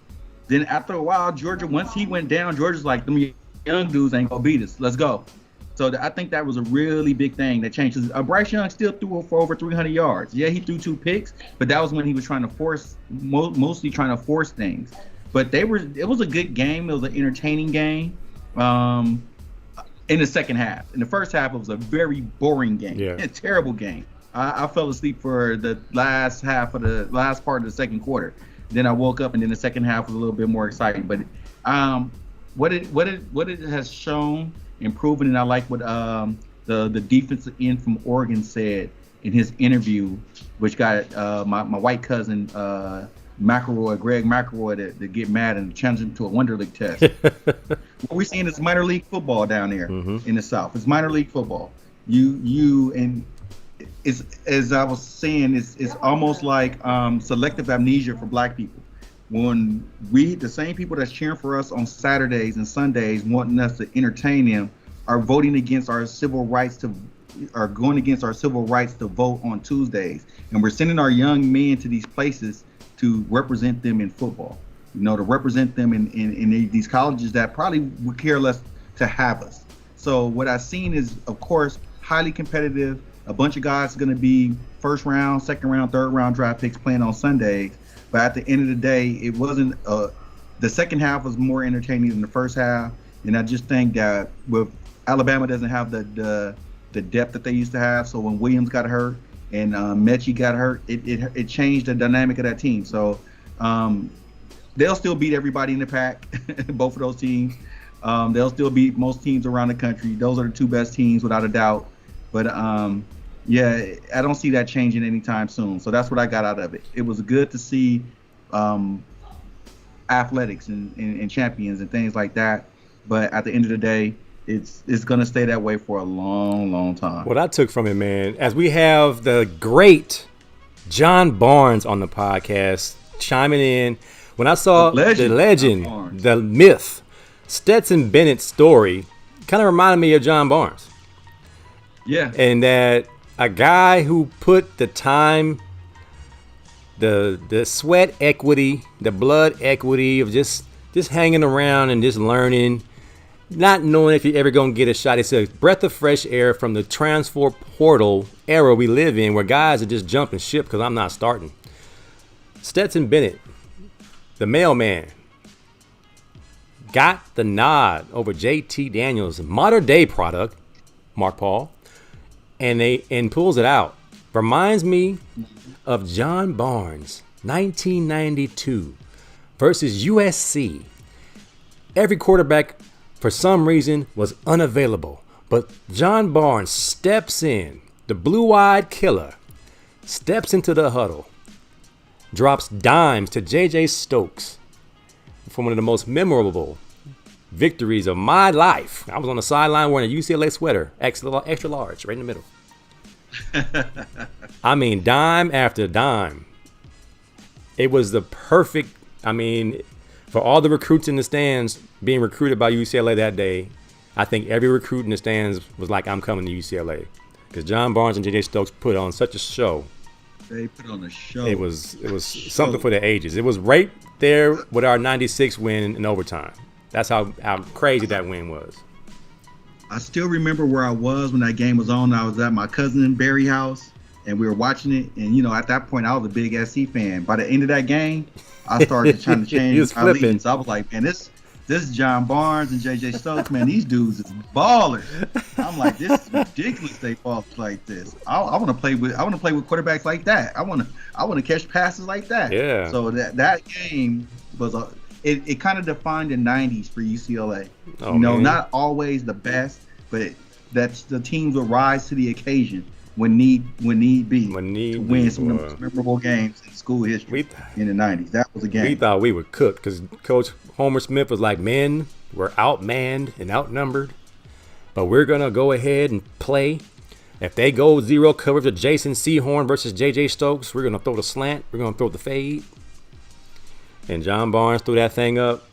Then after a while, Georgia, once he went down, Georgia's like, them young dudes ain't going to beat us. Let's go. So I think that was a really big thing that changed. Bryce Young still threw for over 300 yards. Yeah, he threw 2 picks, but that was when he was trying to mostly trying to force things. But it was a good game. It was an entertaining game. In the second half. In the first half, it was a very boring game. Yeah. A terrible game. I fell asleep for the last part of the second quarter. Then I woke up, and then the second half was a little bit more exciting. But what it has shown and proven, and I like what the defensive end from Oregon said in his interview, which got my white cousin Greg McElroy to get mad and challenge him to a Wonder League test. What we're seeing is minor league football down there in the South. It's minor league football. And it's, as I was saying, it's almost like selective amnesia for black people. When the same people that's cheering for us on Saturdays and Sundays, wanting us to entertain them, are voting against our civil rights going against our civil rights to vote on Tuesdays. And we're sending our young men to these places to represent them in football, to represent them in these colleges that probably would care less to have us. So what I've seen is, of course, highly competitive. A bunch of guys are going to be first round, second round, third round draft picks playing on Sundays. But at the end of the day, it wasn't. The second half was more entertaining than the first half, and I just think that with Alabama doesn't have the depth that they used to have. So when Williams got hurt and Mechie got hurt, it changed the dynamic of that team. So they'll still beat everybody in the pack, both of those teams. They'll still beat most teams around the country. Those are the 2 best teams without a doubt. But yeah, I don't see that changing anytime soon. So that's what I got out of it. It was good to see athletics and champions and things like that. But at the end of the day, it's going to stay that way for a long, long time. What I took from it, man, as we have the great John Barnes on the podcast chiming in, when I saw the legend, the myth, Stetson Bennett's story, kind of reminded me of John Barnes. Yeah. And that a guy who put the time, the sweat equity, the blood equity of just hanging around and just learning, not knowing if you're ever going to get a shot. It's a breath of fresh air from the transfer portal era we live in, where guys are just jumping ship because I'm not starting. Stetson Bennett, the mailman, got the nod over JT Daniels, modern day product, Mark Paul, and pulls it out. Reminds me of John Barnes, 1992 versus USC. Every quarterback, for some reason, was unavailable. But John Barnes steps in, the blue-eyed killer, steps into the huddle, drops dimes to J.J. Stokes for one of the most memorable victories of my life. I was on the sideline wearing a UCLA sweater, extra large, right in the middle. I mean, dime after dime. It was the perfect, for all the recruits in the stands being recruited by UCLA that day, I think every recruit in the stands was like, I'm coming to UCLA. Because John Barnes and J.J. Stokes put on such a show. They put on a show. It was something for the ages. It was right there with our 96 win in overtime. That's how crazy that win was. I still remember where I was when that game was on. I was at my cousin Barry house, and we were watching it. And, at that point, I was a big SC fan. By the end of that game, I started trying to change my allegiance. I was like, man, this John Barnes and J.J. Stokes, man, these dudes is ballers. I'm like, this is ridiculous. They fall like this. I want to play with quarterbacks like that. I want to catch passes like that. Yeah. So that game was it kind of defined the 90s for UCLA. Oh, man. Not always the best, but that's the teams will rise to the occasion when need be to win some of the most memorable games in school history in the 90s. That was a game. We thought we were cooked because Coach Homer Smith was like, men, we're outmanned and outnumbered, but we're going to go ahead and play. If they go zero coverage of Jason Sehorn versus J.J. Stokes, we're going to throw the slant. We're going to throw the fade. And John Barnes threw that thing up.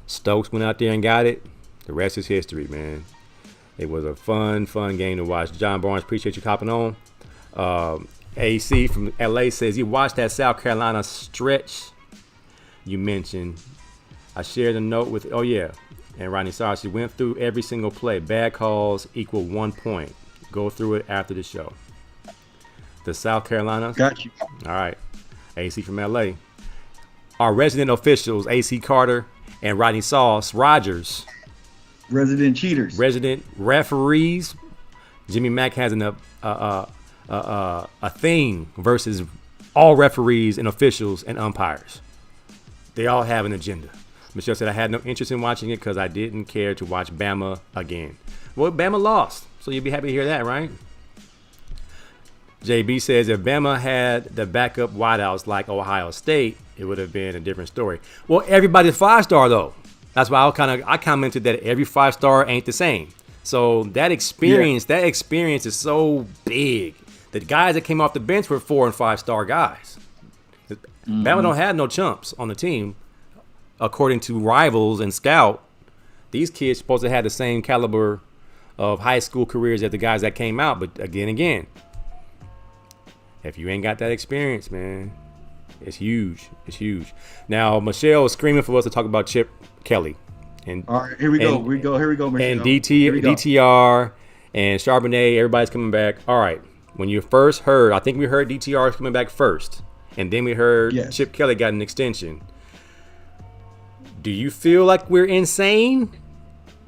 Stokes went out there and got it. The rest is history, man. It was a fun game to watch. John Barnes, appreciate you hopping on. AC from LA says, you watched that South Carolina stretch you mentioned. I shared a note with, and Rodney Sarsi went through every single play. Bad calls equal 1 point. Go through it after the show. The South Carolina. Got you. All right. AC from LA. Our resident officials, AC Carter and Rodney Sauce Rogers. Resident cheaters. Resident referees. Jimmy Mack has a thing versus all referees and officials and umpires. They all have an agenda. Michelle said, I had no interest in watching it because I didn't care to watch Bama again. Well, Bama lost, so you'll be happy to hear that, right? JB says, if Bama had the backup wideouts like Ohio State, it would have been a different story. Well, everybody's 5-star, though. That's why I commented that every 5-star ain't the same. So that experience is so big. The guys that came off the bench were 4- and 5-star guys. Bama don't have no chumps on the team. According to Rivals and Scout, these kids supposed to have the same caliber of high school careers as the guys that came out. But again, if you ain't got that experience, man, it's huge. It's huge. Now, Michelle is screaming for us to talk about Chip Kelly. And all right, here we go, Michelle. And DTR and Charbonnet, everybody's coming back. All right. When you first heard, I think we heard DTR coming back first. And then we heard Chip Kelly got an extension. Do you feel like we're insane?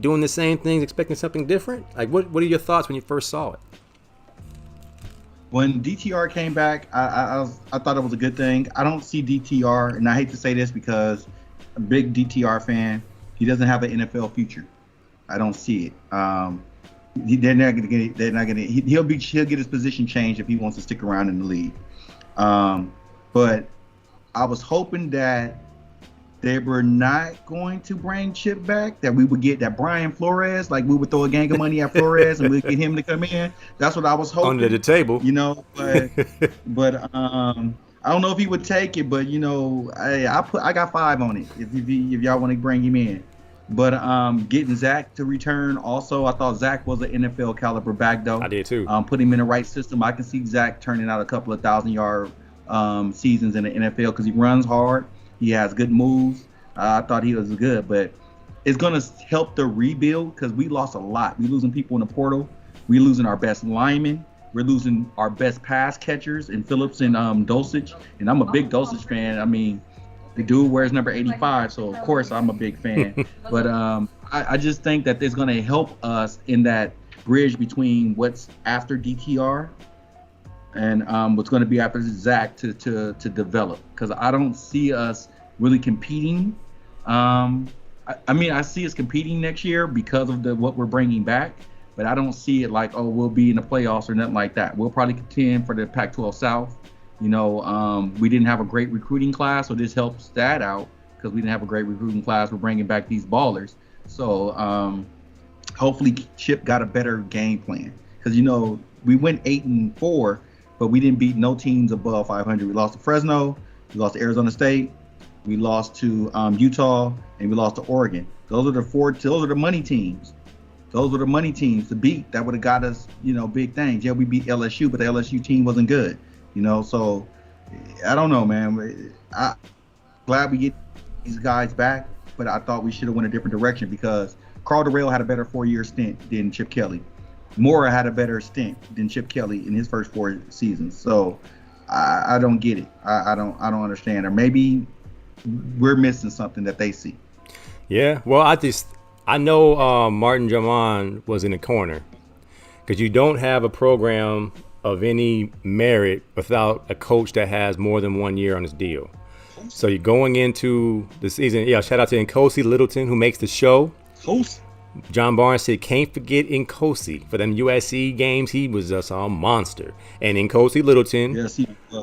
Doing the same things, expecting something different? Like, what are your thoughts when you first saw it? When DTR came back, I thought it was a good thing. I don't see DTR, and I hate to say this because I'm a big DTR fan. He doesn't have an NFL future. I don't see it. They're not going to get it. They're not going to. He'll get his position changed if he wants to stick around in the league. But I was hoping that they were not going to bring Chip back, that we would get that Brian Flores, like we would throw a gang of money at Flores and we'd get him to come in. That's what I was hoping. Under the table. But I don't know if he would take it, but I got 5 on it if y'all want to bring him in. But getting Zach to return also, I thought Zach was an NFL caliber back though. I did too. Put him in the right system. I can see Zach turning out a couple of 1,000-yard seasons in the NFL because he runs hard. He has good moves. I thought he was good, but it's going to help the rebuild because we lost a lot. We're losing people in the portal. We're losing our best linemen. We're losing our best pass catchers in Phillips and Dulcich. And I'm a big Dulcich fan. I mean, the dude wears number 85, so of course I'm a big fan. But I just think that it's going to help us in that bridge between what's after DTR and what's going to be after Zach to develop, because I don't see us really competing. I mean, I see us competing next year because of what we're bringing back, but I don't see it like, oh, we'll be in the playoffs or nothing like that. We'll probably contend for the Pac-12 South. We didn't have a great recruiting class, so this helps that out because we didn't have a great recruiting class. We're bringing back these ballers. So hopefully Chip got a better game plan, because, we went 8-4, but we didn't beat no teams above 500. We lost to Fresno, we lost to Arizona State, we lost to Utah, and we lost to Oregon. Those are the money teams. Those were the money teams to beat. That would have got us, big things. Yeah, we beat LSU, but the LSU team wasn't good. So I don't know, man. I'm glad we get these guys back, but I thought we should have went a different direction, because Carl Durrell had a better 4-year stint than Chip Kelly. Mora had a better stint than Chip Kelly in his first 4 seasons. So I don't get it. I don't understand. Or maybe we're missing something that they see. Yeah, well, I know Martin Drummond was in the corner, because you don't have a program of any merit without a coach that has more than 1 year on his deal. So you're going into the season. Yeah, shout out to Nkosi Littleton, who makes the show. John Barnes said, can't forget Nkosi. For them USC games, he was just a monster. And Nkosi Littleton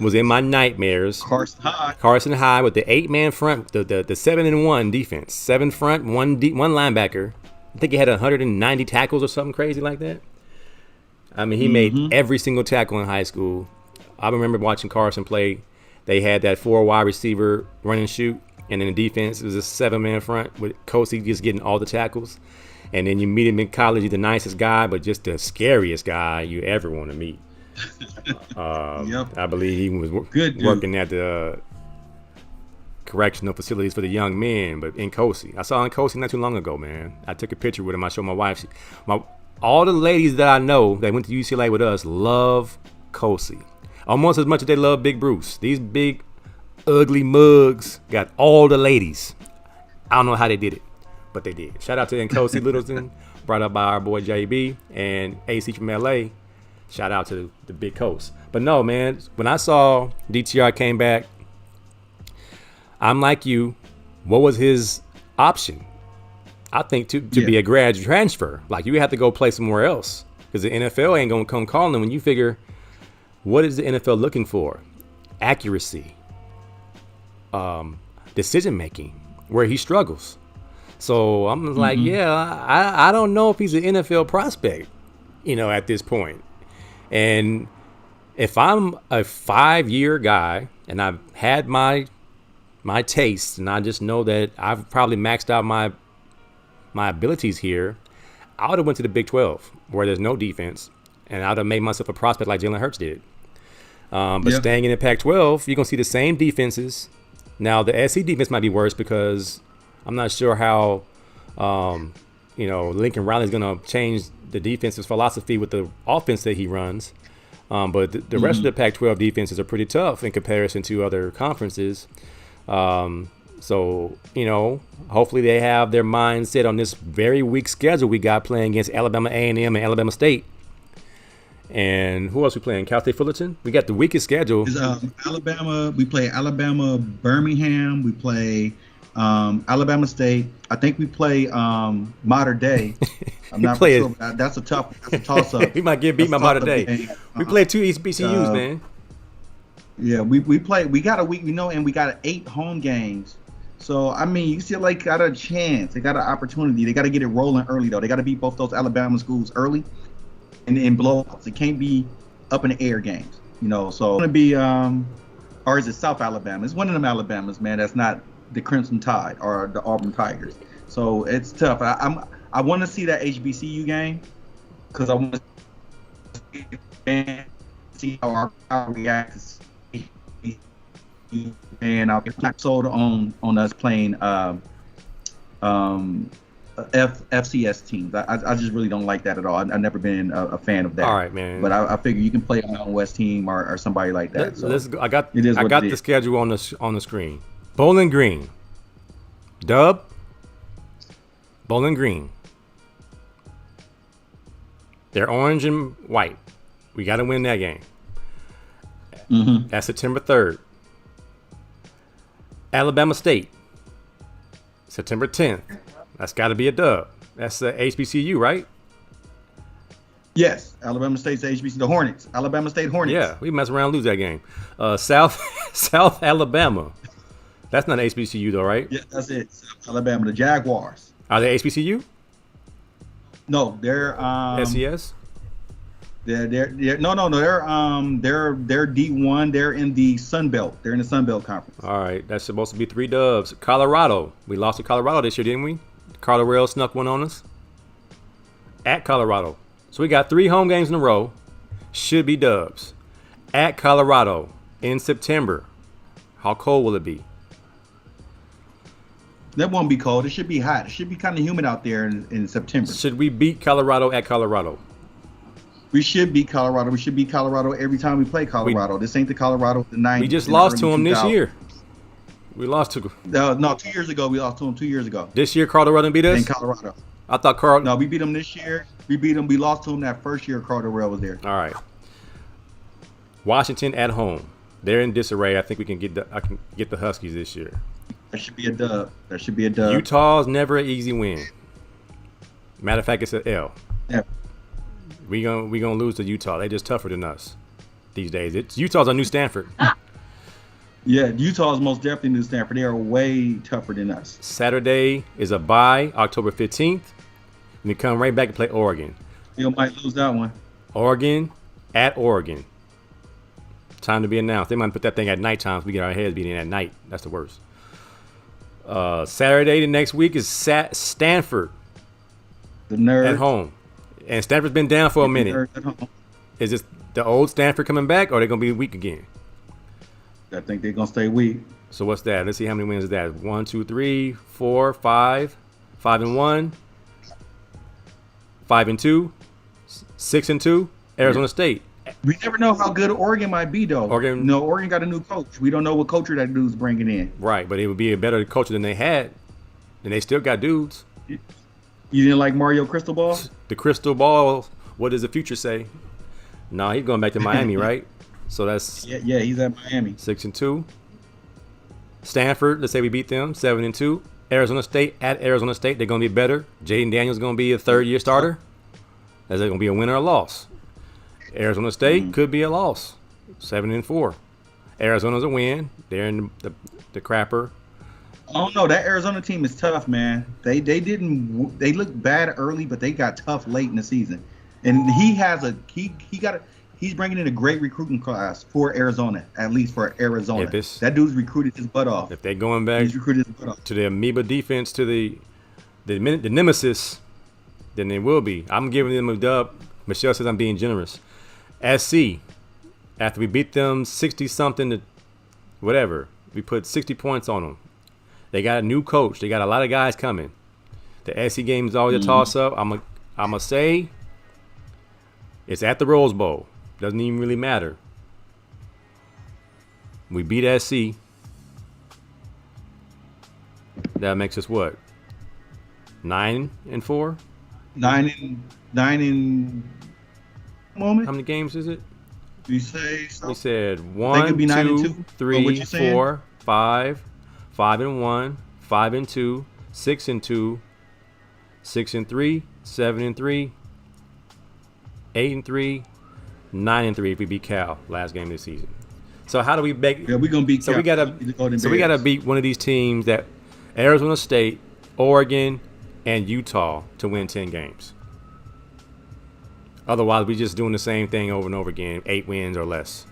was in my nightmares. Carson High with the 8-man front, the 7-1 defense. 7 front, 1 linebacker. I think he had 190 tackles or something crazy like that. I mean, he made every single tackle in high school. I remember watching Carson play. They had that 4 wide receiver run and shoot. And in the defense, it was a 7-man front with Kosi just getting all the tackles. And then you meet him in college, he's the nicest guy, but just the scariest guy you ever want to meet. I believe he was working at the correctional facilities for the young men, but Nkosi. I saw Nkosi not too long ago, man. I took a picture with him. I showed my wife. All the ladies that I know that went to UCLA with us love Kosi. Almost as much as they love Big Bruce. These big, ugly mugs got all the ladies. I don't know how they did it, but they did. Shout out to Nkosi Littleton, brought up by our boy JB, and AC from LA. Shout out to the Big Coast. But no, man, when I saw DTR came back, I'm like you. What was his option? I think to be a grad transfer. Like, you have to go play somewhere else, because the NFL ain't going to come calling when you figure, what is the NFL looking for? Accuracy. Decision making, where he struggles. So I'm like, I don't know if he's an NFL prospect, at this point. And if I'm a 5-year guy and I've had my taste, and I just know that I've probably maxed out my abilities here, I would have went to the Big 12 where there's no defense, and I would have made myself a prospect like Jalen Hurts did. But staying in the Pac-12, you're going to see the same defenses. Now, the SC defense might be worse, because I'm not sure how, Lincoln Riley's going to change the defense's philosophy with the offense that he runs. But the rest of the Pac-12 defenses are pretty tough in comparison to other conferences. So, hopefully they have their mind set on this very weak schedule we got playing against Alabama A&M and Alabama State. And who else we playing? Cal State Fullerton? We got the weakest schedule. Alabama. We play Alabama, Birmingham. We play Alabama State. I think we play Mater Dei. I'm not sure. That's a toss-up. We might get beat by Mater Dei. We play 2 HBCUs, man. Yeah, we play. We got a week, and we got 8 home games. So, I mean, UCLA got a chance. They got an opportunity. They got to get it rolling early, though. They got to beat both those Alabama schools early and in blowouts. It can't be up in the air games, So it's going to be, or is it South Alabama? It's one of them Alabamas, man. That's not the Crimson Tide or the Auburn Tigers. So it's tough. I want to see that HBCU game, because I want to see how our react to and I'm not sold on us playing FCS teams. I just really don't like that at all. I've never been a fan of that. All right, man. But I figure you can play a Mountain West team or somebody like that. Let's go. I got the schedule on the screen. Bowling Green, Dub, Bowling Green, They're orange and white. We got to win that game. Mm-hmm. That's September 3rd. Alabama State, September 10th. That's got to be a dub. That's the HBCU, right? Yes, Alabama State's HBC, the Hornets. Alabama State Hornets. Yeah, we mess around and lose that game. South Alabama. That's not HBCU though, right? Yeah, that's it. South Alabama, the Jaguars. Are they HBCU? No, they're SES? They're no. They're D1. They're in the Sun Belt. They're in the Sun Belt Conference. All right, that's supposed to be 3 dubs. Colorado. We lost to Colorado this year, didn't we? Colorado snuck one on us. At Colorado. So we got 3 home games in a row. Should be dubs. At Colorado in September. How cold will it be? That won't be cold. It should be hot. It should be kind of humid out there in September. Should we beat Colorado at Colorado? We should beat Colorado. We should beat Colorado every time we play Colorado. This ain't the Colorado of the 90s. We just lost to them this year. We lost to no, 2 years ago. We lost to them 2 years ago. This year Colorado beat us? In Colorado. I thought Carl. No, we beat them this year. We beat them. We lost to them that first year Colorado was there. All right. Washington at home. They're in disarray. I think we can get the Huskies this year. That should be a dub. That should be a dub. Utah's never an easy win. Matter of fact, it's an L. Yeah. We gonna lose to Utah. They just tougher than us these days. Utah's a new Stanford. Yeah, Utah's most definitely new Stanford. They are way tougher than us. Saturday is a bye, October 15th. And we come right back and play Oregon. You might lose that one. Oregon at Oregon. Time to be announced. They might put that thing at nighttime so we get our heads beaten at night. That's the worst. Saturday the next week is Stanford. The Nerds. At home. And Stanford's been down for a minute. Is this the old Stanford coming back, or are they going to be weak again? I think they're going to stay weak. So what's that? Let's see how many wins is that. 1, 2, 3, 4, 5. 5-1. 5-2. 6-2. Arizona State. We never know how good Oregon might be, though. Oregon got a new coach. We don't know what culture that dude's bringing in. Right, but it would be a better culture than they had. And they still got dudes. You didn't like Mario Cristobal? The crystal ball, what does the future say? No, he's going back to Miami, right? So that's yeah, he's at Miami. 6-2. Stanford, let's say we beat them, 7-2. Arizona State at Arizona State, they're going to be better. Jaden Daniels going to be a third-year starter. Is it going to be a win or a loss? Arizona State could be a loss, 7-4. Arizona's a win. They're in the crapper. Oh no, that Arizona team is tough, man. They looked bad early, but they got tough late in the season. And he's bringing in a great recruiting class for Arizona, at least for Arizona. That dude's recruited his butt off. If they're going back to the amoeba defense, to the nemesis, then they will be. I'm giving them a dub. Michelle says I'm being generous. SC, after we beat them 60-something to whatever, we put 60 points on them. They got a new coach. They got a lot of guys coming. The SC game is always a toss-up. I'm gonna say it's at the Rose Bowl. Doesn't even really matter. We beat SC. That makes us what? 9-4? 9 moment. How many games is it? You say so? We said 1, 2, 3, 4, 5, 5-1, 5-2, 6-2, 6-3, 7-3, 8-3, 9-3 if we beat Cal last game of the season. So how do we make? Yeah, we're gonna beat Cal. We gotta beat one of these teams that Arizona State, Oregon, and Utah to win 10 games. Otherwise, we're just doing the same thing over and over again, 8 wins or less.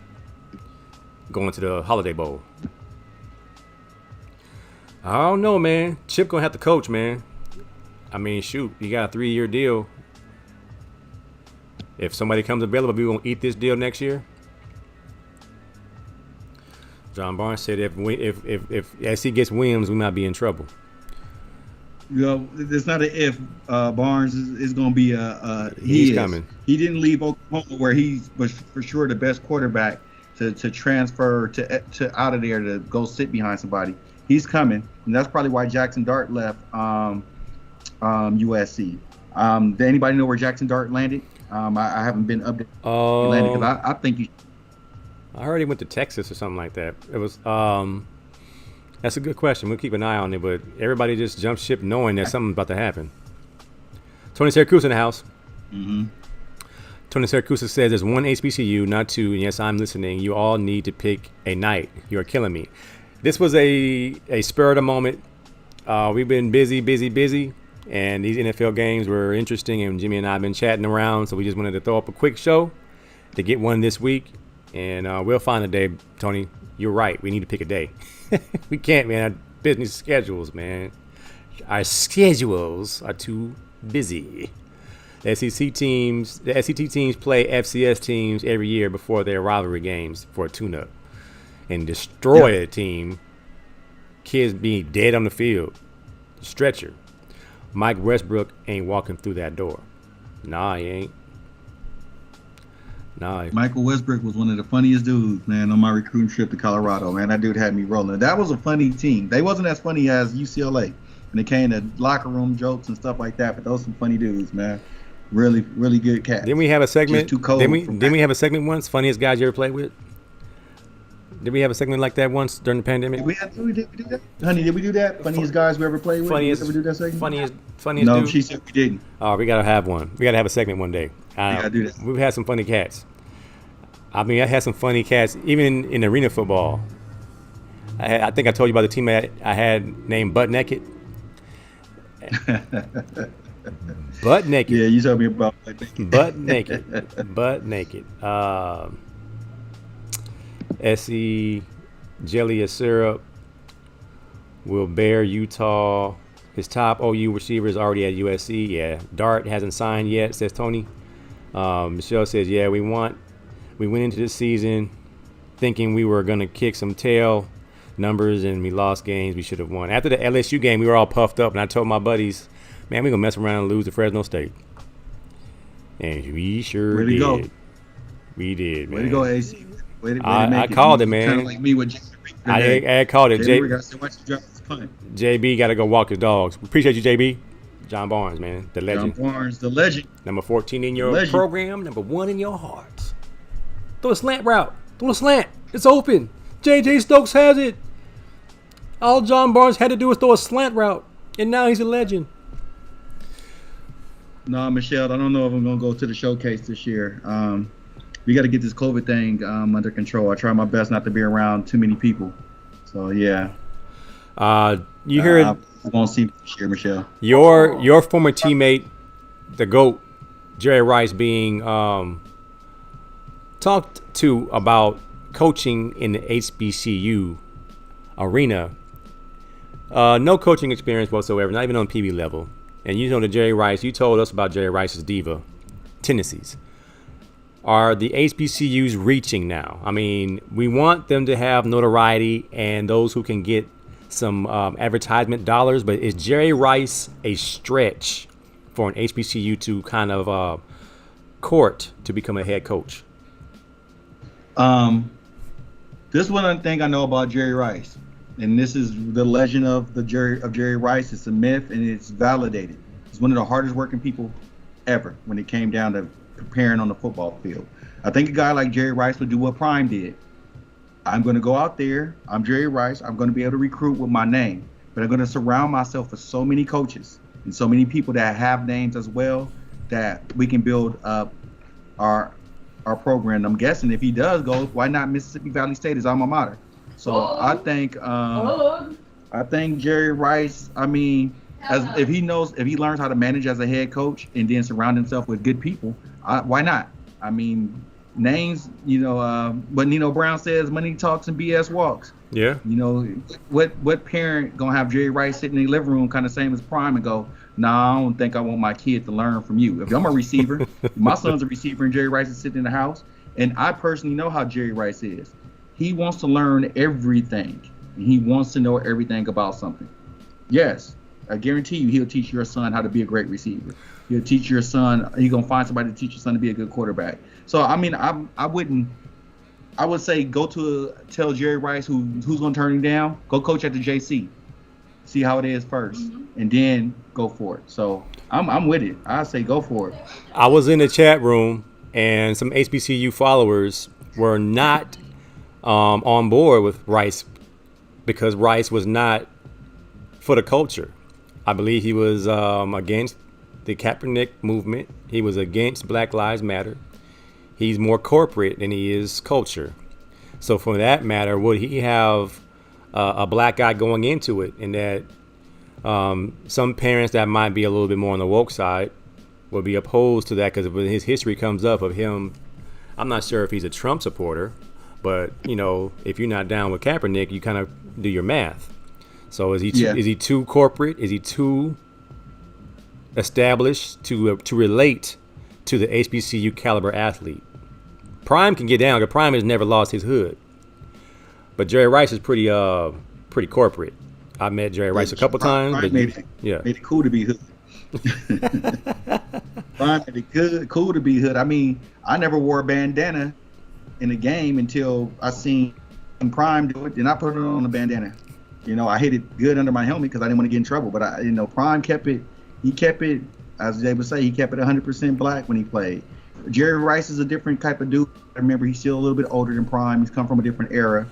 Going to the Holiday Bowl. I don't know, man. Chip gonna have to coach, man. I mean, shoot, you got a 3-year deal. If somebody comes available, we gonna eat this deal next year. John Barnes said if SC gets Williams, we might be in trouble. You know, it's not an if. Barnes is going to be he's coming. He didn't leave Oklahoma, where he was for sure the best quarterback, to transfer to out of there to go sit behind somebody. He's coming, and that's probably why Jackson Dart left USC. Did anybody know where Jackson Dart landed? I haven't been updated Oh, because I think you. I heard he went to Texas or something like that. It was that's a good question. We'll keep an eye on it, but everybody just jumped ship knowing that something's about to happen. Tony Syracuse in the house. Hmm. Tony Syracuse says there's one HBCU, not two, and yes, I'm listening. You all need to pick a night. You are killing me. This was a spur of the moment. We've been busy, and these NFL games were interesting, and Jimmy and I have been chatting around, so we just wanted to throw up a quick show to get one this week, and we'll find a day. Tony, you're right. We need to pick a day. We can't, man. Our business schedules, man. Our schedules are too busy. The SEC teams play FCS teams every year before their rivalry games for a tune-up and destroy a team. Kids being dead on the field. Stretcher. Mike Westbrook ain't walking through that door. Nah, he ain't. Nah. Michael Westbrook was one of the funniest dudes, man, on my recruiting trip to Colorado. Man, that dude had me rolling. That was a funny team. They wasn't as funny as UCLA when it came to locker room jokes and stuff like that, but those some funny dudes, man. Really, really good cats. Didn't we have a segment? Just too cold. Didn't we have a segment once? Funniest guys you ever played with? Did we have a segment like that once during the pandemic? Did we do that? Honey, did we do that? Funniest guys we ever played with? Funniest, did we ever do that segment? Funniest No, dude? she said we didn't. Oh, we gotta have one. We gotta have a segment one day. We gotta do that. We've had some funny cats. I mean, I had some funny cats, even in arena football. I think I told you about the team I had named Butt Naked. Butt Naked. Yeah, you told me about Butt Naked. Butt Naked. SE Jelly of Syrup will bear Utah. His top OU receiver is already at USC. Yeah. Dart hasn't signed yet, says Tony. Michelle says, yeah, we went into this season thinking we were going to kick some tail numbers and we lost games we should have won. After the LSU game, we were all puffed up, and I told my buddies, man, we're going to mess around and lose to Fresno State. And we sure did. Go. We did, man. Way to go, AC. Way to I called it, man. Kind of like me with I called it. JB got to go walk his dogs. We appreciate you, JB. John Barnes, man, the legend. John Barnes, the legend. Number 14 in your program, number 1 in your hearts. Throw a slant route. Throw a slant. It's open. JJ Stokes has it. All John Barnes had to do was throw a slant route, and now he's a legend. No, Michelle, I don't know if I'm going to go to the showcase this year. We got to get this COVID thing under control. I try my best not to be around too many people. So, yeah. You heard... I won't see you this year, Michelle. Your former teammate, the GOAT, Jerry Rice, being talked to about coaching in the HBCU arena. No coaching experience whatsoever, not even on PB level. And you know that Jerry Rice, you told us about Jerry Rice's diva tendencies. Are the HBCUs reaching now? I mean, we want them to have notoriety and those who can get some advertisement dollars, but is Jerry Rice a stretch for an HBCU to kind of court to become a head coach? This one thing I know about Jerry Rice, and this is the legend of Jerry Rice. It's a myth and it's validated. He's one of the hardest working people ever when it came down to preparing on the football field. I think a guy like Jerry Rice would do what Prime did. I'm going to go out there. I'm Jerry Rice. I'm going to be able to recruit with my name, but I'm going to surround myself with so many coaches and so many people that have names as well that we can build up our program. I'm guessing if he does go, why not Mississippi Valley State is alma mater? So I think Jerry Rice. I mean, if he learns how to manage as a head coach and then surround himself with good people, why not? I mean. Names, what Nino Brown says, money talks and BS walks. Yeah. What parent gonna have Jerry Rice sitting in the living room kind of same as Prime and go, nah, I don't think I want my kid to learn from you. If I'm a receiver, my son's a receiver and Jerry Rice is sitting in the house, and I personally know how Jerry Rice is. He wants to learn everything. And he wants to know everything about something. Yes, I guarantee you he'll teach your son how to be a great receiver. He'll teach your son, he's gonna find somebody to teach your son to be a good quarterback. So I mean, I would say tell Jerry Rice who's gonna turn him down, go coach at the JC. see how it is first, and then go for it. So I'm with it. I say go for it. I was in the chat room, and some HBCU followers were not on board with Rice because Rice was not for the culture. I believe he was against the Kaepernick movement. He was against Black Lives Matter. He's more corporate than he is culture. So for that matter, would he have a black guy going into it? And that some parents that might be a little bit more on the woke side will be opposed to that because when his history comes up of him, I'm not sure if he's a Trump supporter, but you know, if you're not down with Kaepernick, you kind of do your math. So is he too corporate? Is he too established to relate to the HBCU caliber athlete? Prime can get down because Prime has never lost his hood, but Jerry Rice is pretty corporate. I met Jerry Rice a couple times. Prime made it cool to be hood. Prime made it cool to be hood. I mean, I never wore a bandana in a game until I seen Prime do it. Then I put it on a bandana. You know, I hit it good under my helmet because I didn't want to get in trouble. But Prime kept it. He kept it, as they would say, he kept it 100% black when he played. Jerry Rice is a different type of dude. I remember he's still a little bit older than Prime. He's come from a different era,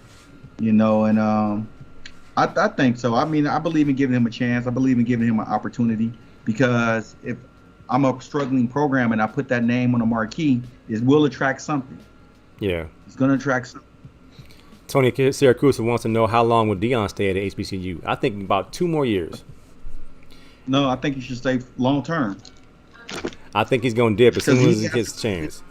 you know, and I think so. I mean, I believe in giving him a chance. I believe in giving him an opportunity because if I'm a struggling program and I put that name on a marquee, it will attract something. Yeah. It's going to attract something. Tony Syracuse wants to know how long will Dion stay at the HBCU? I think about 2 more years. No, I think he should stay long term. I think he's going to dip as soon as he gets a chance.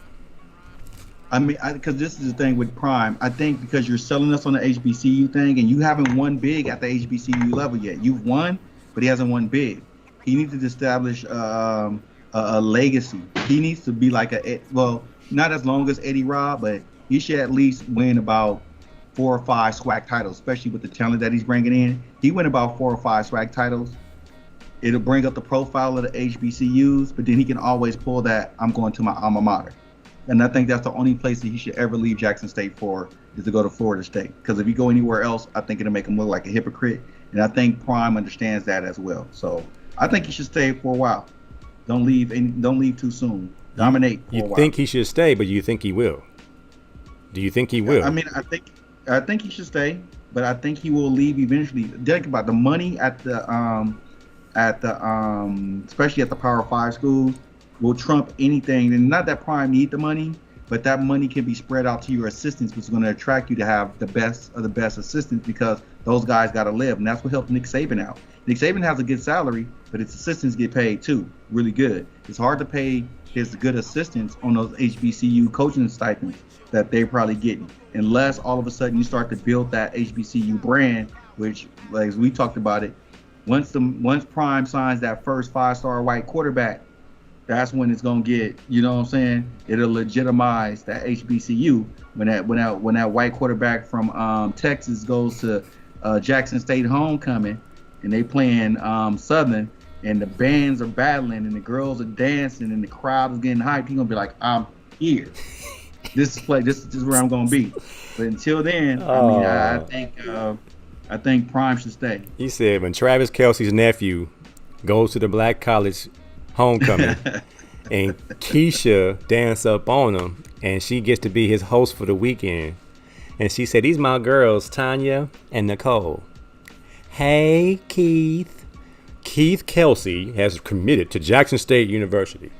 I mean, because this is the thing with Prime. I think because you're selling us on the HBCU thing and you haven't won big at the HBCU level yet. You've won, but he hasn't won big. He needs to establish a legacy. He needs to be like not as long as Eddie Robb, but he should at least win about 4 or 5 SWAC titles, especially with the talent that he's bringing in. He win about 4 or 5 SWAC titles. It'll bring up the profile of the HBCUs, but then he can always pull that, I'm going to my alma mater. And I think that's the only place that he should ever leave Jackson State for is to go to Florida State. Because if you go anywhere else, I think it'll make him look like a hypocrite. And I think Prime understands that as well. So I think he should stay for a while. Don't leave too soon. Dominate for a while. You think he should stay, but you think he will? Do you think he will? I mean, I think he should stay, but I think he will leave eventually. Think about the money at the especially at the Power 5 schools will trump anything. And not that Prime need the money, but that money can be spread out to your assistants, which is going to attract you to have the best of the best assistants because those guys got to live. And that's what helped Nick Saban out. Nick Saban has a good salary, but his assistants get paid too, really good. It's hard to pay his good assistants on those HBCU coaching stipends that they're probably getting, unless all of a sudden you start to build that HBCU brand, which, like we talked about it, once Prime signs that first 5-star white quarterback, that's when it's gonna get, you know what I'm saying? It'll legitimize that HBCU when that white quarterback from Texas goes to Jackson State homecoming and they playing Southern and the bands are battling and the girls are dancing and the crowd is getting hyped. He's gonna be like, I'm here. This is where I'm gonna be. But until then, I think Prime should stay. He said when Travis Kelce's nephew goes to the black college homecoming and Keisha dance up on him and she gets to be his host for the weekend. And she said, these my girls, Tanya and Nicole. Hey, Keith. Keith Kelsey has committed to Jackson State University.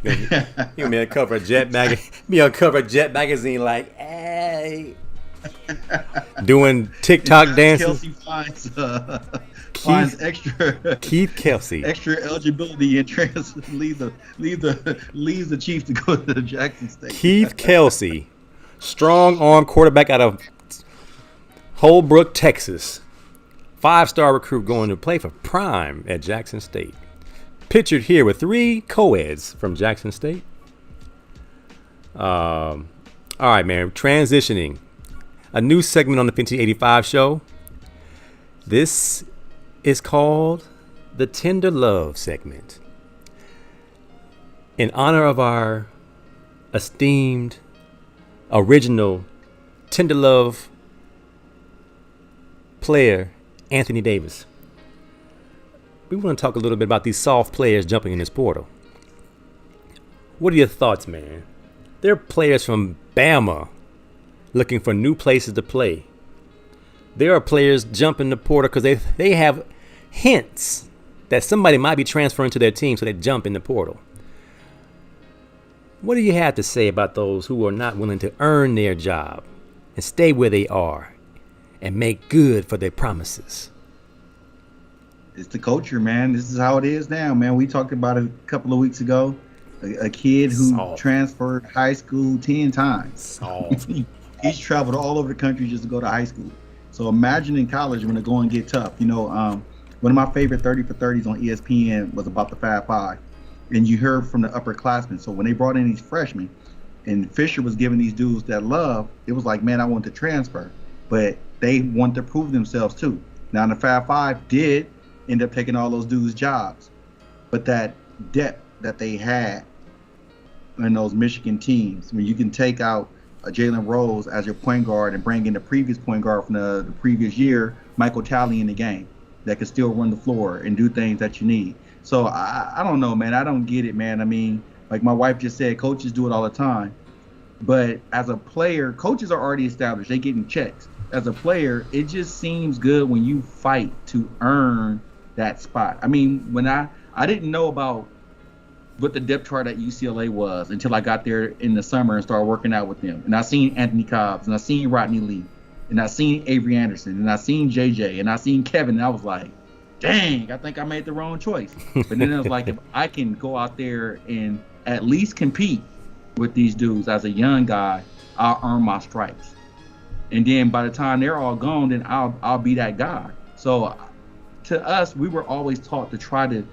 He'll be on cover of Jet magazine like, hey. Doing TikTok dances. Kelsey finds extra Keith Kelsey extra eligibility and leaves the Chiefs to go to Jackson State. Keith Kelsey, strong arm quarterback out of Holbrook, Texas, 5-star recruit going to play for Prime at Jackson State. Pictured here with 3 co-eds from Jackson State. All right, man. Transitioning. A new segment on the 1585 show. This is called the Tender Love segment. In honor of our esteemed, original Tender Love player, Anthony Davis. we want to talk a little bit about these soft players jumping in this portal. What are your thoughts, man? There are players from Bama looking for new places to play. There are players jumping the portal because they have hints that somebody might be transferring to their team, so they jump in the portal. What do you have to say about those who are not willing to earn their job and stay where they are and make good for their promises? It's the culture, man. This is how it is now, man. We talked about it a couple of weeks ago. A kid who transferred high school 10 times. He's traveled all over the country just to go to high school. So imagine in college when the going get tough. You know, one of my favorite 30 for 30s on ESPN was about the Fab Five. And you heard from the upperclassmen. So when they brought in these freshmen and Fisher was giving these dudes that love, it was like, man, I want to transfer. But they want to prove themselves too. Now the Fab Five did end up taking all those dudes' jobs. But that depth that they had in those Michigan teams, when you can take out Jalen Rose as your point guard and bring in the previous point guard from the previous year, Michael Talley, in the game that can still run the floor and do things that you need. So I don't know, man. I don't get it, man. I mean, like my wife just said, coaches do it all the time. But as a player, coaches are already established. They getting checks. As a player, it just seems good when you fight to earn that spot. I mean, when I didn't know about what the depth chart at UCLA was until I got there in the summer and started working out with them. And I seen Anthony Cobbs, and I seen Rodney Lee, and I seen Avery Anderson, and I seen JJ, and I seen Kevin, and I was like, dang, I think I made the wrong choice. But then it was like, if I can go out there and at least compete with these dudes as a young guy, I'll earn my stripes. And then by the time they're all gone, then I'll be that guy. So to us, we were always taught to try to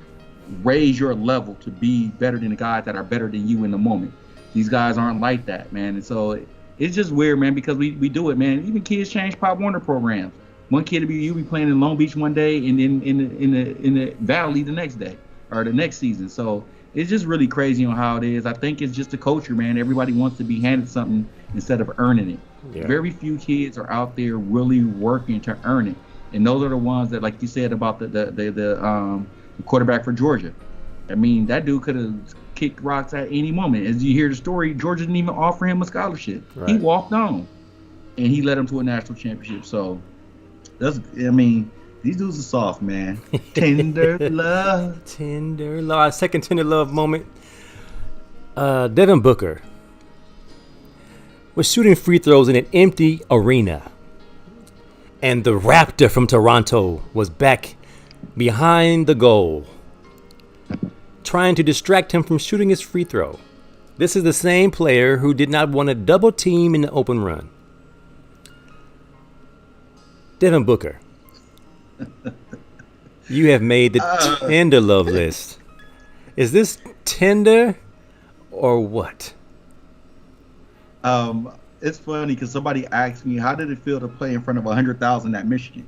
raise your level to be better than the guys that are better than you in the moment. These guys aren't like that, man. And so it's just weird, man, because we do it, man. Even kids change Pop Warner programs. One kid you'll be playing in Long Beach one day and then in the Valley the next day or the next season. So it's just really crazy on how it is. I think it's just a culture, man. Everybody wants to be handed something instead of earning it. Yeah. Very few kids are out there really working to earn it. And those are the ones that, like you said about the quarterback for Georgia. I mean, that dude could have kicked rocks at any moment. As you hear the story, Georgia didn't even offer him a scholarship. Right. He walked on, and he led him to a national championship. So, these dudes are soft, man. Tender love. Tender love. Second tender love moment. Devin Booker was shooting free throws in an empty arena. And the Raptor from Toronto was back behind the goal, trying to distract him from shooting his free throw. This is the same player who did not want to double team in the open run. Devin Booker, you have made the tender love list. Is this tender or what? It's funny because somebody asked me, how did it feel to play in front of 100,000 at Michigan?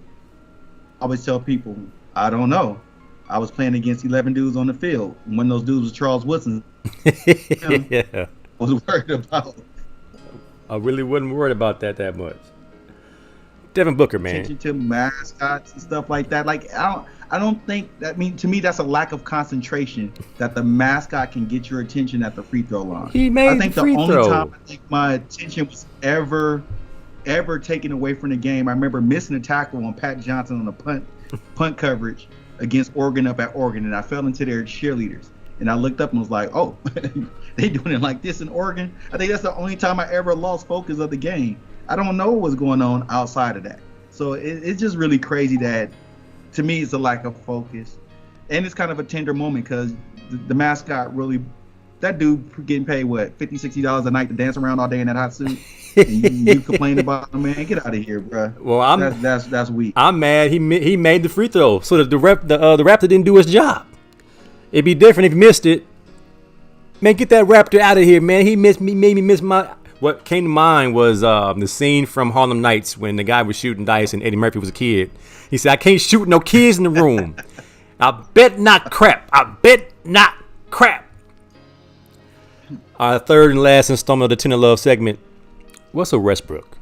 I always tell people, I don't know. I was playing against 11 dudes on the field. One of those dudes was Charles Woodson. Yeah. I was worried about. I really wasn't worried about that much. Devin Booker, man. Attention to mascots and stuff like that. Like I don't think that. To me, that's a lack of concentration that the mascot can get your attention at the free throw line. He made the free throw. I think the only time I think my attention was ever taken away from the game, I remember missing a tackle on Pat Johnson on a punt coverage against Oregon up at Oregon, and I fell into their cheerleaders. And I looked up and was like, oh, they doing it like this in Oregon? I think that's the only time I ever lost focus of the game. I don't know what's going on outside of that. So it's just really crazy that, to me, it's a lack of focus. And it's kind of a tender moment because the mascot really, that dude getting paid, what, $50, $60 a night to dance around all day in that hot suit? And you complain about him, man. Get out of here, bro. Well, that's weak. I'm mad. He made the free throw, so the Raptor didn't do his job. It'd be different if he missed it. Man, get that Raptor out of here, man. He made me miss my. What came to mind was the scene from Harlem Nights when the guy was shooting dice and Eddie Murphy was a kid. He said, "I can't shoot no kids in the room. I bet not crap. I bet not crap." Our third and last installment of the Tender Love segment. Russell Westbrook.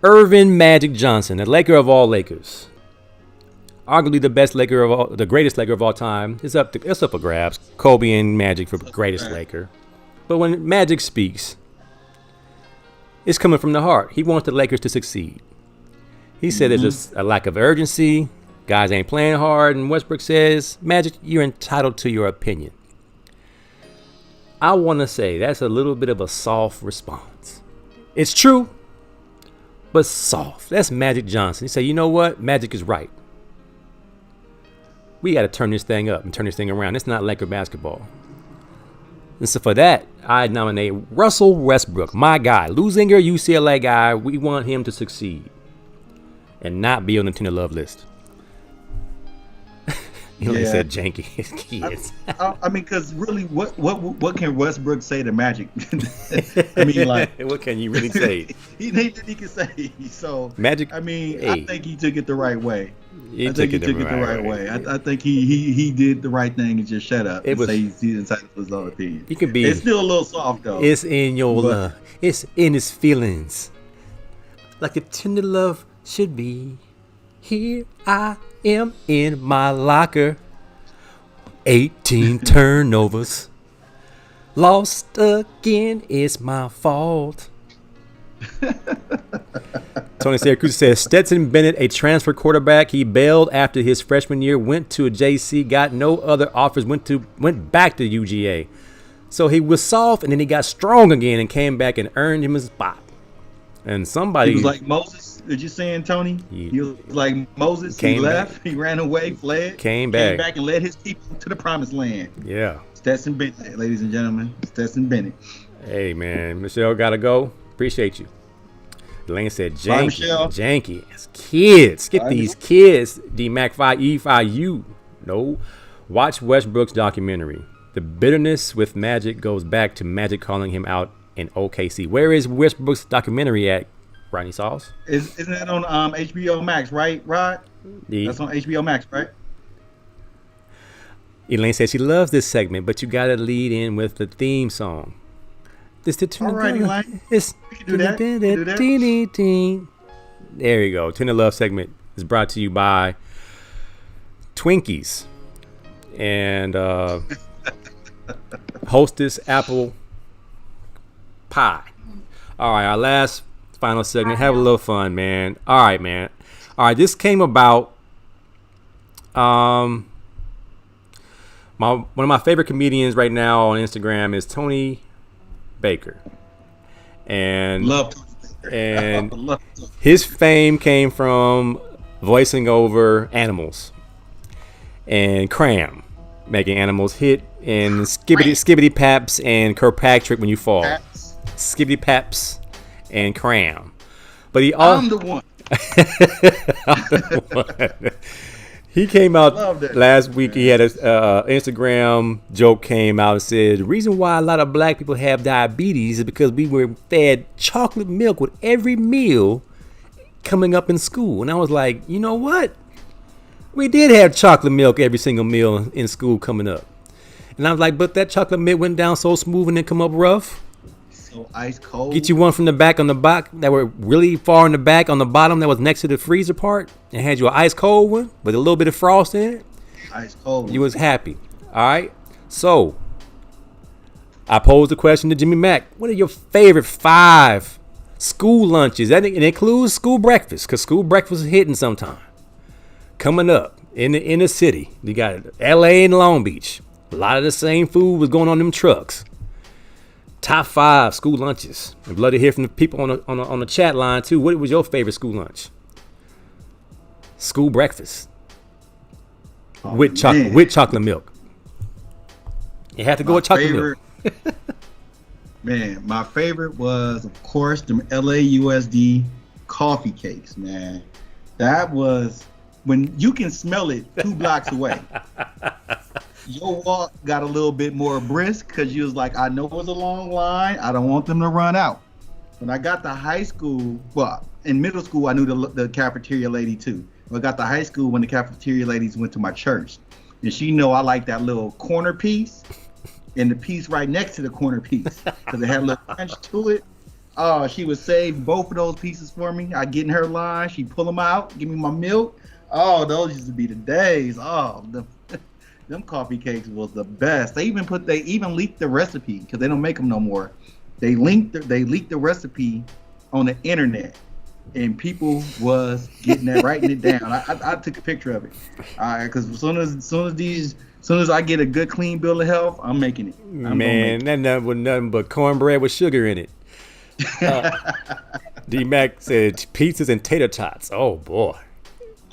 Irvin Magic Johnson, the Laker of all Lakers. Arguably the greatest Laker of all time. It's up for grabs. Kobe and Magic for greatest Laker. But when Magic speaks, it's coming from the heart. He wants the Lakers to succeed. He said there's a lack of urgency. Guys ain't playing hard. And Westbrook says, Magic, you're entitled to your opinion. I want to say that's a little bit of a soft response. It's true, but soft. That's Magic Johnson. He said, you know what? Magic is right. We got to turn this thing up and turn this thing around. It's not Laker basketball. And so for that, I nominate Russell Westbrook, my guy. Lozinger, UCLA guy. We want him to succeed and not be on the Tender Love list. He said janky his kids. I mean, because really, what can Westbrook say to Magic? I mean, like, what can you really say? he can say. So Magic. I mean, I think he took it the right way. I think he took it the right way. I think he did the right thing and just shut up. Say he's entitled to his own opinion. He can be. It's still a little soft though. It's in your love. It's in his feelings, like a tender love should be. Here I am in my locker. 18 turnovers. Lost again. It's my fault. Tony Syracuse says Stetson Bennett, a transfer quarterback. He bailed after his freshman year, went to a JC, got no other offers, went back to UGA. So he was soft, and then he got strong again and came back and earned him a spot. And somebody... He was like Moses. Did you saying, Tony? He was like Moses. He left. He ran away, fled. Came back and led his people to the promised land. Yeah. Stetson Bennett, ladies and gentlemen. Stetson Bennett. Hey, man. Michelle got to go. Appreciate you. Elaine said janky. Bye, janky. It's kids. Get these kids. D-Mac-5-E-5-U. No. Watch Westbrook's documentary. The bitterness with Magic goes back to Magic calling him out in OKC. Where is Westbrook's documentary at, Rodney Sauce? Isn't that on HBO Max, right, Rod? That's on HBO Max, right? Elaine says she loves this segment, but you got to lead in with the theme song. This the all right, Elaine. We can do that. There you go. Tender Love segment is brought to you by Twinkies and Hostess apple pie. All right, our last final segment. Have a little fun, man. All right, man. All right, this came about. One of my favorite comedians right now on Instagram is Tony Baker, and his fame came from voicing over animals and Cram, making animals hit, and Skibbity Paps and Kirkpatrick when you fall. Skibbity Paps and Cram. But I'm the one. I'm the one. He came out last week. He had a Instagram joke came out and said the reason why a lot of black people have diabetes is because we were fed chocolate milk with every meal coming up in school. And I was like, you know what? We did have chocolate milk every single meal in school coming up. And I was like, but that chocolate milk went down so smooth and then come up rough. So ice cold. Get you one from the back on the back that were really far in the back on the bottom that was next to the freezer part and had you an ice cold one with a little bit of frost in it. Ice cold. You was happy. All right. So I posed the question to Jimmy Mack. What are your favorite 5 school lunches? That it includes school breakfast, because school breakfast is hitting sometime. Coming up in the city. You got LA and Long Beach. A lot of the same food was going on them trucks. Top 5 school lunches. I'd love to hear from the people on the chat line too. What was your favorite school lunch? School breakfast with chocolate milk. You have to go with chocolate milk. Man, my favorite was, of course, the LAUSD coffee cakes. Man, that was when you can smell it 2 blocks away. Your walk got a little bit more brisk because you was like, I know it's a long line. I don't want them to run out. When I got to high school, well, in middle school, I knew the cafeteria lady too. When I got to high school, when the cafeteria ladies went to my church, and she know I like that little corner piece and the piece right next to the corner piece because it had a little crunch to it. Oh, she would save both of those pieces for me. I get in her line, she pull them out, give me my milk. Oh, those used to be the days. Oh, them coffee cakes was the best. They even leaked the recipe because they don't make them no more. They leaked the recipe on the internet, and people was getting that, writing it down. I took a picture of it, because as soon as I get a good clean bill of health, I'm making it. That was nothing but cornbread with sugar in it. D-Mac said pizzas and tater tots. Oh boy.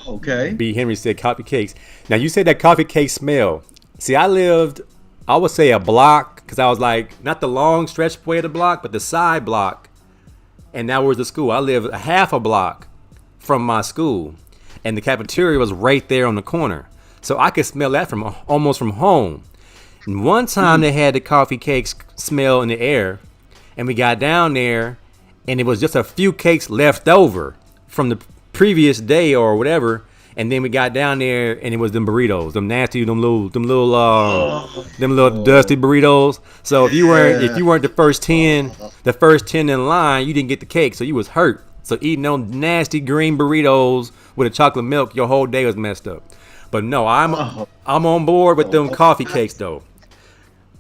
Okay. B. Henry said coffee cakes. Now you said that coffee cake smell. See, I would say a block, because I was like, not the long stretch way of the block, but the side block. And that was the school. I lived a half a block from my school, and the cafeteria was right there on the corner. So I could smell that from almost from home. And one time they had the coffee cakes smell in the air, and we got down there, and it was just a few cakes left over from the previous day or whatever. And then we got down there, and it was them burritos, them nasty, them little dusty burritos. So if you weren't the first 10 in line, you didn't get the cake, so you was hurt. So eating those nasty green burritos with a chocolate milk, your whole day was messed up. But no, I'm on board with them coffee cakes though.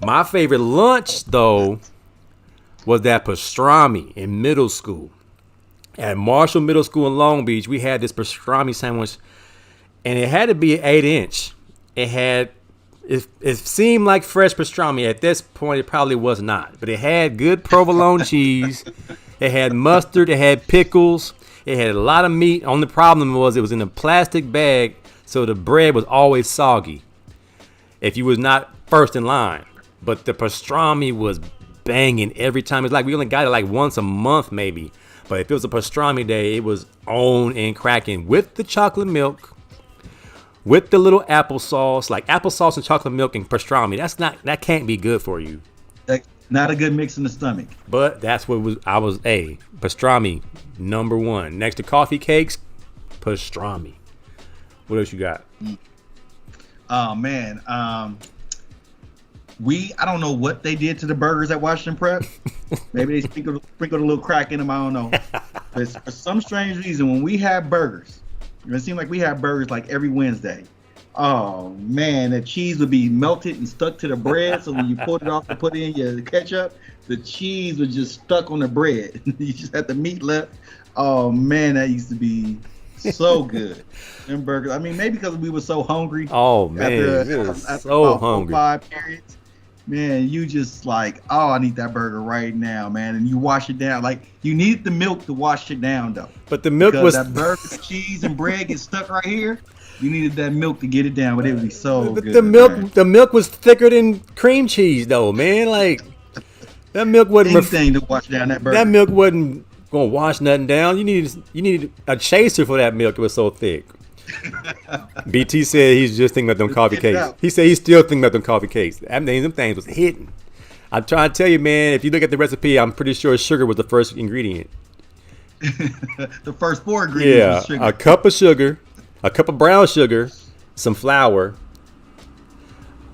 My favorite lunch though was that pastrami in middle school. At Marshall Middle School in Long Beach, we had this pastrami sandwich, and it had to be an 8-inch. It seemed like fresh pastrami. At this point, it probably was not, but it had good provolone cheese. It had mustard. It had pickles. It had a lot of meat. Only problem was it was in a plastic bag, so the bread was always soggy if you was not first in line. But the pastrami was banging every time. It's like we only got it like once a month maybe. But if it was a pastrami day, it was on and cracking with the chocolate milk, with the little applesauce, like applesauce and chocolate milk and pastrami. That can't be good for you. Not a good mix in the stomach. But that's what pastrami number one. Next to coffee cakes, pastrami. What else you got? Oh man, I don't know what they did to the burgers at Washington Prep. Maybe they sprinkled a little crack in them. I don't know. But for some strange reason, when we had burgers, it seemed like we had burgers like every Wednesday. Oh man, the cheese would be melted and stuck to the bread. So when you pulled it off and put in your ketchup, the cheese was just stuck on the bread. You just had the meat left. Oh man, that used to be so good. Them burgers. I mean, maybe because we were so hungry. Oh man, after so hungry. 5 periods. Man, you just like, oh, I need that burger right now, man. And you wash it down. Like, you need the milk to wash it down, though. But the milk was... that burger, cheese, and bread get stuck right here. You needed that milk to get it down, but it would be so but good. The milk was thicker than cream cheese, though, man. Like, that milk wasn't... Anything to wash down that burger. That milk wasn't going to wash nothing down. You needed a chaser for that milk. It was so thick. BT said he's just thinking about them coffee cakes. He said he's still thinking about them coffee cakes. I mean, them things was hitting. I'm trying to tell you, man, if you look at the recipe, I'm pretty sure sugar was the first ingredient. The first 4 ingredients was sugar. A cup of sugar, a cup of brown sugar, some flour.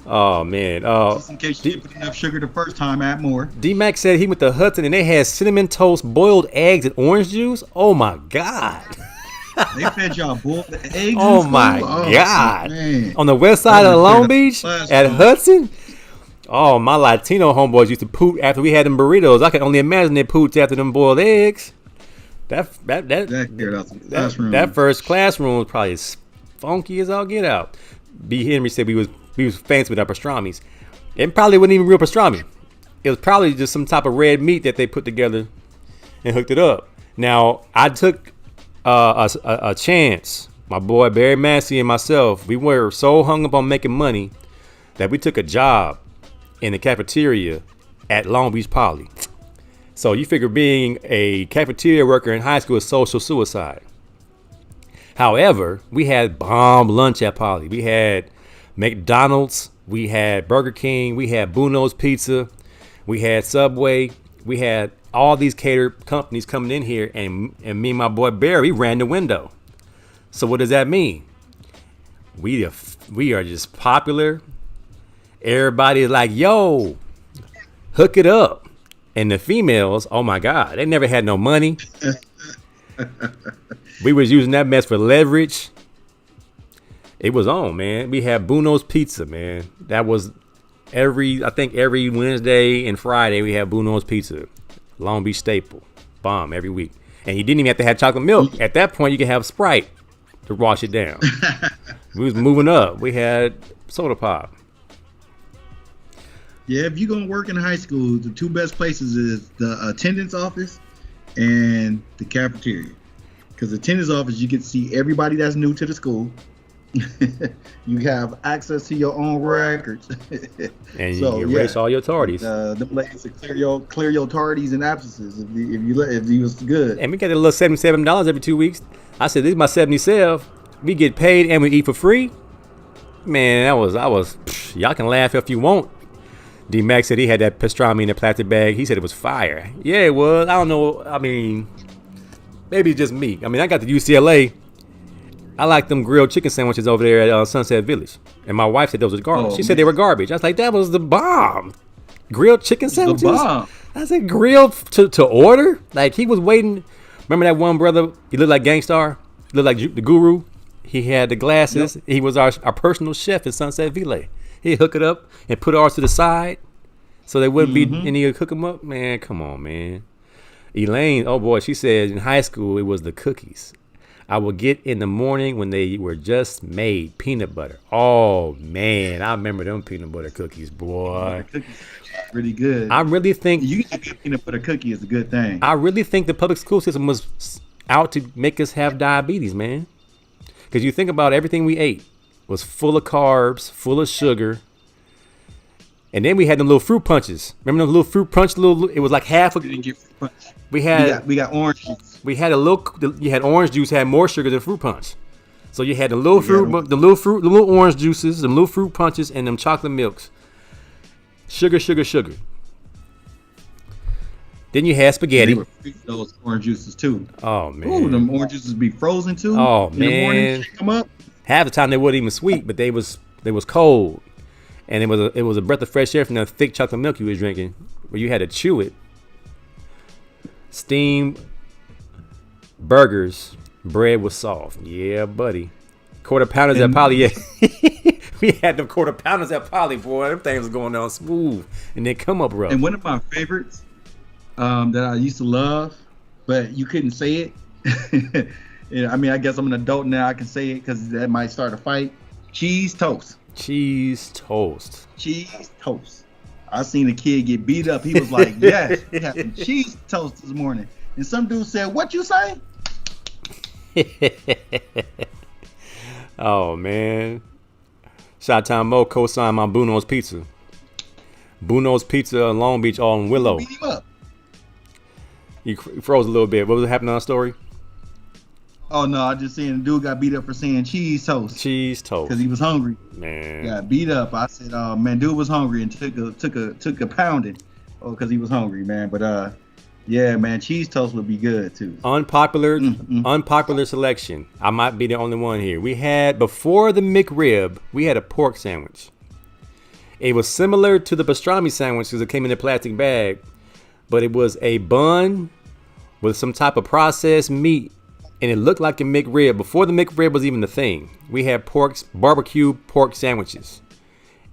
Oh, man. Just in case you didn't put enough sugar the first time, add more. D-Mac said he went to Hudson and they had cinnamon toast, boiled eggs, and orange juice. Oh, my God. They fed y'all boiled eggs. Oh my God! Man. On the west side of Long Beach at Hudson. Oh, my Latino homeboys used to poot after we had them burritos. I can only imagine they poots after them boiled eggs. That first classroom was probably as funky as all get out. B. Henry said we was fancy with our pastramis. It probably wasn't even real pastrami. It was probably just some type of red meat that they put together and hooked it up. Now I took a chance. My boy Barry Massey and myself, we were so hung up on making money that we took a job in the cafeteria at Long Beach Poly. So you figure being a cafeteria worker in high school is social suicide. However, we had bomb lunch at Poly. We had McDonald's, we had Burger King, we had Bruno's Pizza, we had Subway, we had all these cater companies coming in here, and me and my boy Barry, we ran the window. So what does that mean? We are just popular. Everybody is like, yo, hook it up. And the females, oh my God, they never had no money. We was using that mess for leverage. It was on, man. We had Bruno's Pizza, man. That was every Wednesday and Friday we had Bruno's Pizza. Long Beach staple. Bomb every week. And you didn't even have to have chocolate milk. At that point, you could have Sprite to wash it down. We was moving up. We had soda pop. Yeah, if you're going to work in high school, the two best places is the attendance office and the cafeteria. Because the attendance office, you get to see everybody that's new to the school. You have access to your own records. And you erase all your tardies. The place to clear your tardies and absences if you was good. And we got a little $77 every 2 weeks. I said, this is my 77. We get paid and we eat for free. Man, y'all can laugh if you want. D-Max said he had that pastrami in a plastic bag. He said it was fire. Yeah, it was. I don't know. I mean, maybe it's just me. I mean, I got to UCLA. I like them grilled chicken sandwiches over there at Sunset Village. And my wife said those were garbage. She said they were garbage. I was like, that was the bomb. Grilled chicken sandwiches? The bomb. I said, grilled to order? Like, he was waiting. Remember that one brother? He looked like Gangstar. He looked like the guru. He had the glasses. Yep. He was our personal chef at Sunset Village. He'd hook it up and put ours to the side so there wouldn't be any to cook them up. Man, come on, man. Elaine, oh boy, she said in high school it was the cookies. I would get in the morning when they were just made, peanut butter. Oh, man, I remember them peanut butter cookies, boy. Really good. I really think you get a good peanut butter cookie is a good thing. I really think the public school system was out to make us have diabetes, man. Because you think about everything we ate was full of carbs, full of sugar. And then we had them little fruit punches. Remember them little fruit punch? It was like half of. We didn't get fruit punch. We got orange juice. We had you had orange juice had more sugar than fruit punch. So you had the little orange juices, the little fruit punches, and them chocolate milks. Sugar. Then you had spaghetti. They were those orange juices too. Oh man. Ooh, them orange juices be frozen too. Oh in man. The morning, shake them up. Half the time they weren't even sweet, but they was cold. And it was a breath of fresh air from that thick chocolate milk you was drinking, where you had to chew it. Steamed burgers, bread was soft. Yeah, buddy. Quarter pounders at Poly. Yeah. We had them quarter pounders at Poly, boy. Them things was going down smooth, and they come up rough. And one of my favorites that I used to love, but you couldn't say it. Yeah, I mean, I guess I'm an adult now. I can say it because that might start a fight. Cheese toast. Cheese toast. Cheese toast. I seen a kid get beat up. He was like, yes, we had some cheese toast this morning. And some dude said, what you say? Oh, man. Shot-Time Mo co-signed my Bruno's Pizza. Bruno's Pizza in Long Beach, all in Willow. Beat him up. You froze a little bit. What was happening on the story? Oh, no, I just seen the dude got beat up for saying cheese toast. Cheese toast. Because he was hungry. Man. Got beat up. I said, man, dude was hungry and took a pounding. Oh, because he was hungry, man. But, yeah, man, cheese toast would be good, too. Unpopular selection. I might be the only one here. We had, before the McRib, we had a pork sandwich. It was similar to the pastrami sandwich because it came in a plastic bag. But it was a bun with some type of processed meat. And it looked like a McRib. Before the McRib was even a thing, we had barbecue pork sandwiches.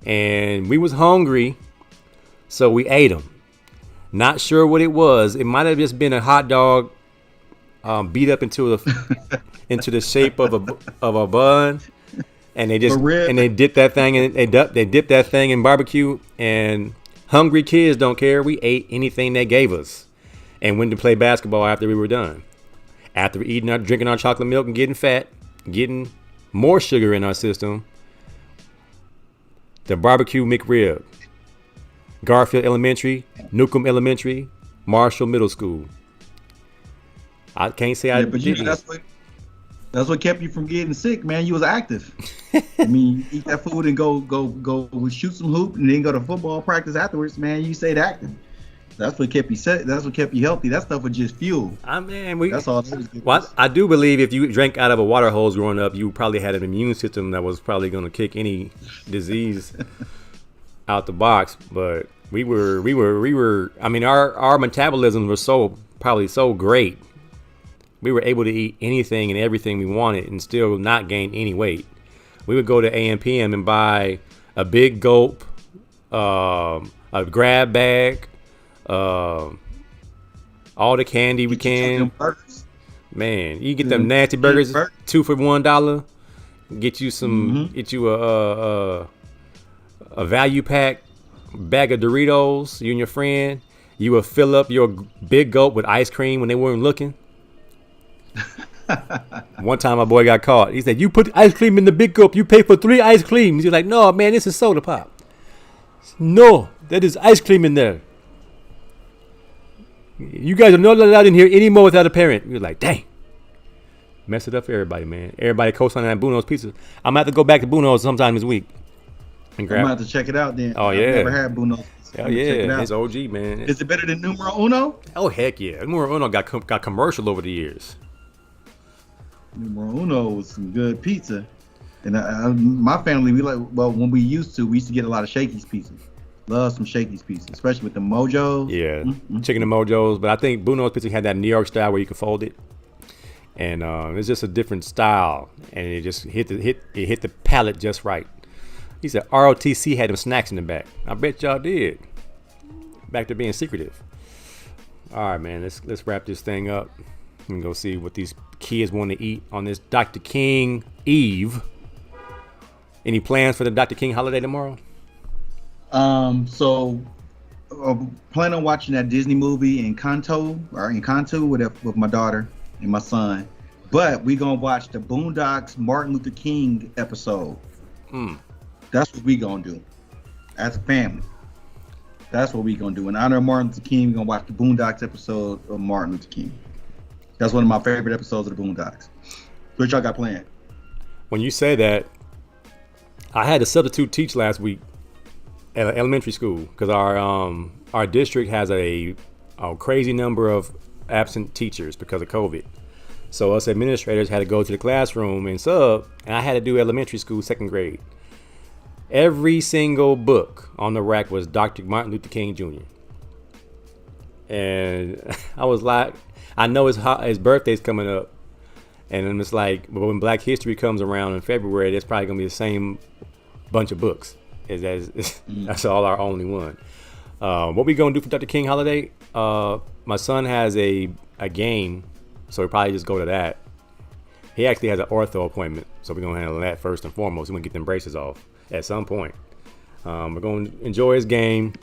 And we was hungry, so we ate them. Not sure what it was. It might have just been a hot dog beat up into the shape of a bun. And they dipped that thing in barbecue. And hungry kids don't care. We ate anything they gave us. And went to play basketball after we were done. After drinking our chocolate milk and getting fat, getting more sugar in our system, the barbecue McRib, Garfield Elementary, Newcomb Elementary, Marshall Middle School. I can't say I didn't. That's what kept you from getting sick, man. You was active. I mean, you eat that food and go shoot some hoop and then go to football practice afterwards, man. You stayed active. That's what kept you set. That's what kept you healthy. That stuff was just fuel. That's all. I do believe if you drank out of a water hose growing up, you probably had an immune system that was probably going to kick any disease out the box. But we were. I mean, our metabolisms were probably so great. We were able to eat anything and everything we wanted and still not gain any weight. we would go to AMPM and buy a big gulp, a grab bag, all the candy we can. Man, you get them nasty burgers, 2 for $1. Get you some, get you a value pack bag of Doritos. You and your friend, you will fill up your big gulp with ice cream when they weren't looking. One time, my boy got caught. He said, "You put ice cream in the big gulp. You pay for 3 ice creams." He's like, "No, man, this is soda pop." "No, that is ice cream in there. You guys are not allowed in here anymore without a parent." You're like, "Dang." Mess it up for everybody, man. Everybody co-signing that Bruno's Pizza. I'm going to have to go back to Bruno's sometime this week. And grab. I'm going to have to check it out then. Oh, yeah. I've never had Bruno's Pizza. Hell yeah. It's OG, man. Is it better than Numero Uno? Oh, heck yeah. Numero Uno got commercial over the years. Numero Uno was some good pizza. And my family, when we used to get a lot of Shakey's pizzas. Love some Shakey's pizza, especially with the Mojos. Yeah, chicken and Mojos. But I think Bruno's Pizza had that New York style where you can fold it. And it's just a different style, and it just hit the palate just right. He said ROTC had them snacks in the back. I bet y'all did. Back to being secretive. All right, man. Let's wrap this thing up and go see what these kids want to eat on this Dr. King Eve. Any plans for the Dr. King holiday tomorrow? So plan on watching that Disney movie Encanto with my daughter and my son, but we gonna watch the Boondocks Martin Luther King episode. That's what we gonna do as a family. That's what we gonna do in honor of Martin Luther King. We gonna watch the Boondocks episode of Martin Luther King. That's one of my favorite episodes of the Boondocks. What y'all got planned? When you say that, I had to substitute teach last week at an elementary school because our district has a crazy number of absent teachers because of COVID. So us administrators had to go to the classroom and sub, and I had to do elementary school 2nd grade. Every single book on the rack was Dr. Martin Luther King Jr. And I was like, I know his birthday's coming up, and I'm just like, but when Black History comes around in February, there's probably gonna be the same bunch of books. That's all our only one. What we gonna do for Dr. King holiday? My son has a game, so we probably just go to that. He actually has an ortho appointment, so we're gonna handle that first and foremost. We're gonna get them braces off at some point. We're gonna enjoy his game.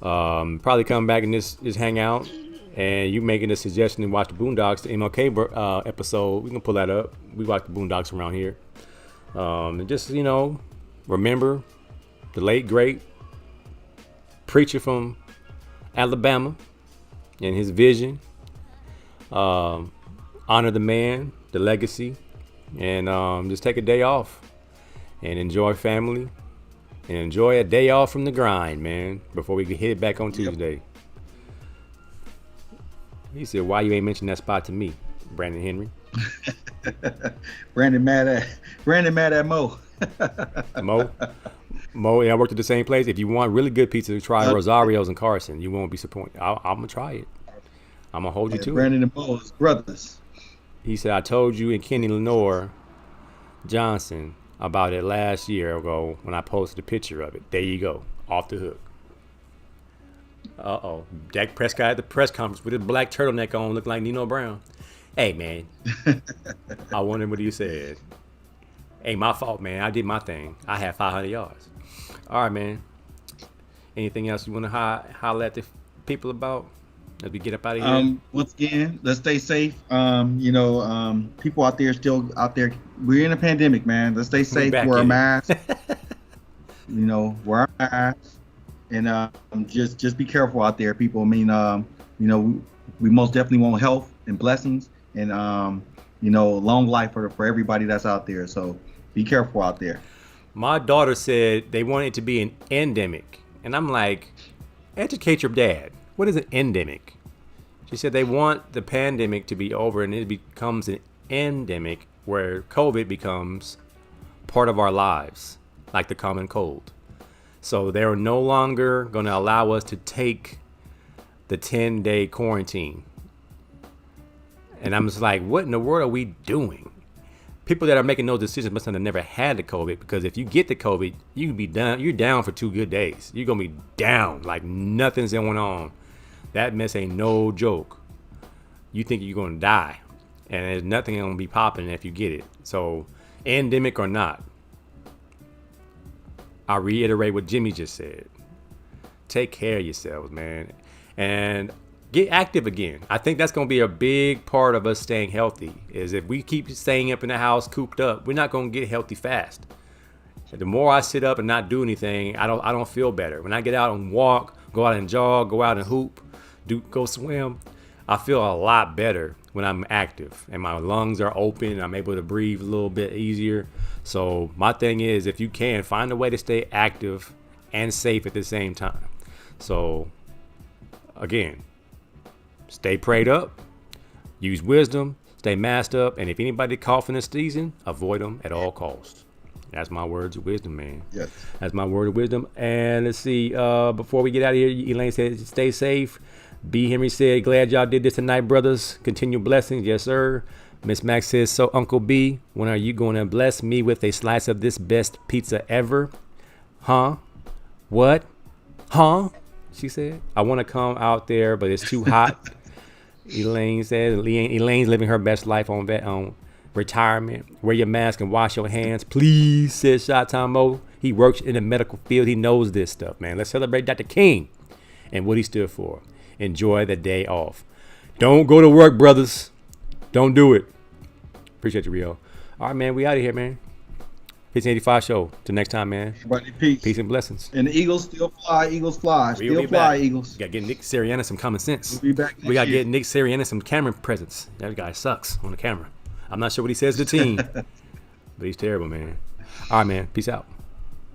Probably come back and just hang out. And you making a suggestion to watch the Boondocks, the MLK episode, we can pull that up. We watch the Boondocks around here. And just, remember the late, great preacher from Alabama and his vision. Honor the man, the legacy, and just take a day off and enjoy family and enjoy a day off from the grind, man, before we get hit back on Tuesday. He said, "Why you ain't mentioned that spot to me, Brandon Henry?" Brandon mad at Mo. Mo, yeah, I worked at the same place. If you want really good pizza, try Rosario's in Carson. You won't be disappointed. I'm gonna try it. I'm gonna hold you to Brandon and Mo is brothers. He said, "I told you and Kenny Lenore Johnson about it last year ago when I posted a picture of it. There you go, off the hook." Dak Prescott at the press conference with his black turtleneck on, looking like Nino Brown. Hey, man. I wonder what you said. Ain't my fault, man. I did my thing. I had 500 yards. All right, man. Anything else you want to holler at the people about as we get up out of here? Once again, let's stay safe. People out there still out there. We're in a pandemic, man. Let's stay safe. Wear a mask. Wear a mask. And just be careful out there, people. I mean, we most definitely want health and blessings and long life for everybody that's out there. So be careful out there. My daughter said they want it to be an endemic, and I'm like, educate your dad. What is an endemic? She said they want the pandemic to be over and it becomes an endemic where COVID becomes part of our lives, like the common cold. So they're no longer going to allow us to take the 10-day quarantine. And I'm just like, what in the world are we doing? people that are making those decisions must have never had the COVID, because if you get the COVID, you can be down. You're down for 2 good days. You're gonna be down like nothing's going on. That mess ain't no joke. You think you're gonna die, and there's nothing gonna be popping if you get it. So, endemic or not, I reiterate what Jimmy just said. Take care of yourselves, man, and get active again. I think that's going to be a big part of us staying healthy. Is if we keep staying up in the house, cooped up, we're not going to get healthy fast. The more I sit up and not do anything, I don't feel better. When I get out and walk, go out and jog, go out and hoop, go swim, I feel a lot better when I'm active and my lungs are open. I'm able to breathe a little bit easier. So my thing is, if you can, find a way to stay active and safe at the same time. So again, stay prayed up, use wisdom, stay masked up, and if anybody coughing this season, avoid them at all costs. That's my words of wisdom, man. Yes. That's my word of wisdom. And let's see, before we get out of here, Elaine said, stay safe. B. Henry said, glad y'all did this tonight, brothers. Continue blessings. Yes, sir. Miss Max says, so Uncle B, when are you going to bless me with a slice of this best pizza ever? Huh? What? Huh? She said, I want to come out there, but it's too hot. Elaine says, Elaine's living her best life on retirement. Wear your mask and wash your hands, please, says Shot Tomo. He works in the medical field. He knows this stuff, man. Let's celebrate Dr. King and what he stood for. Enjoy the day off. Don't go to work, brothers. Don't do it. Appreciate you, Rio. All right, man. We out of here, man. 1585 show. Till next time, man. Everybody, peace. Peace and blessings. And the Eagles still fly. Eagles fly. Still fly, Eagles. We got to get Nick Sirianni some common sense. We'll be back We got to year. get Nick Sirianni some camera presence. That guy sucks on the camera. I'm not sure what he says to the team, but he's terrible, man. All right, man. Peace out.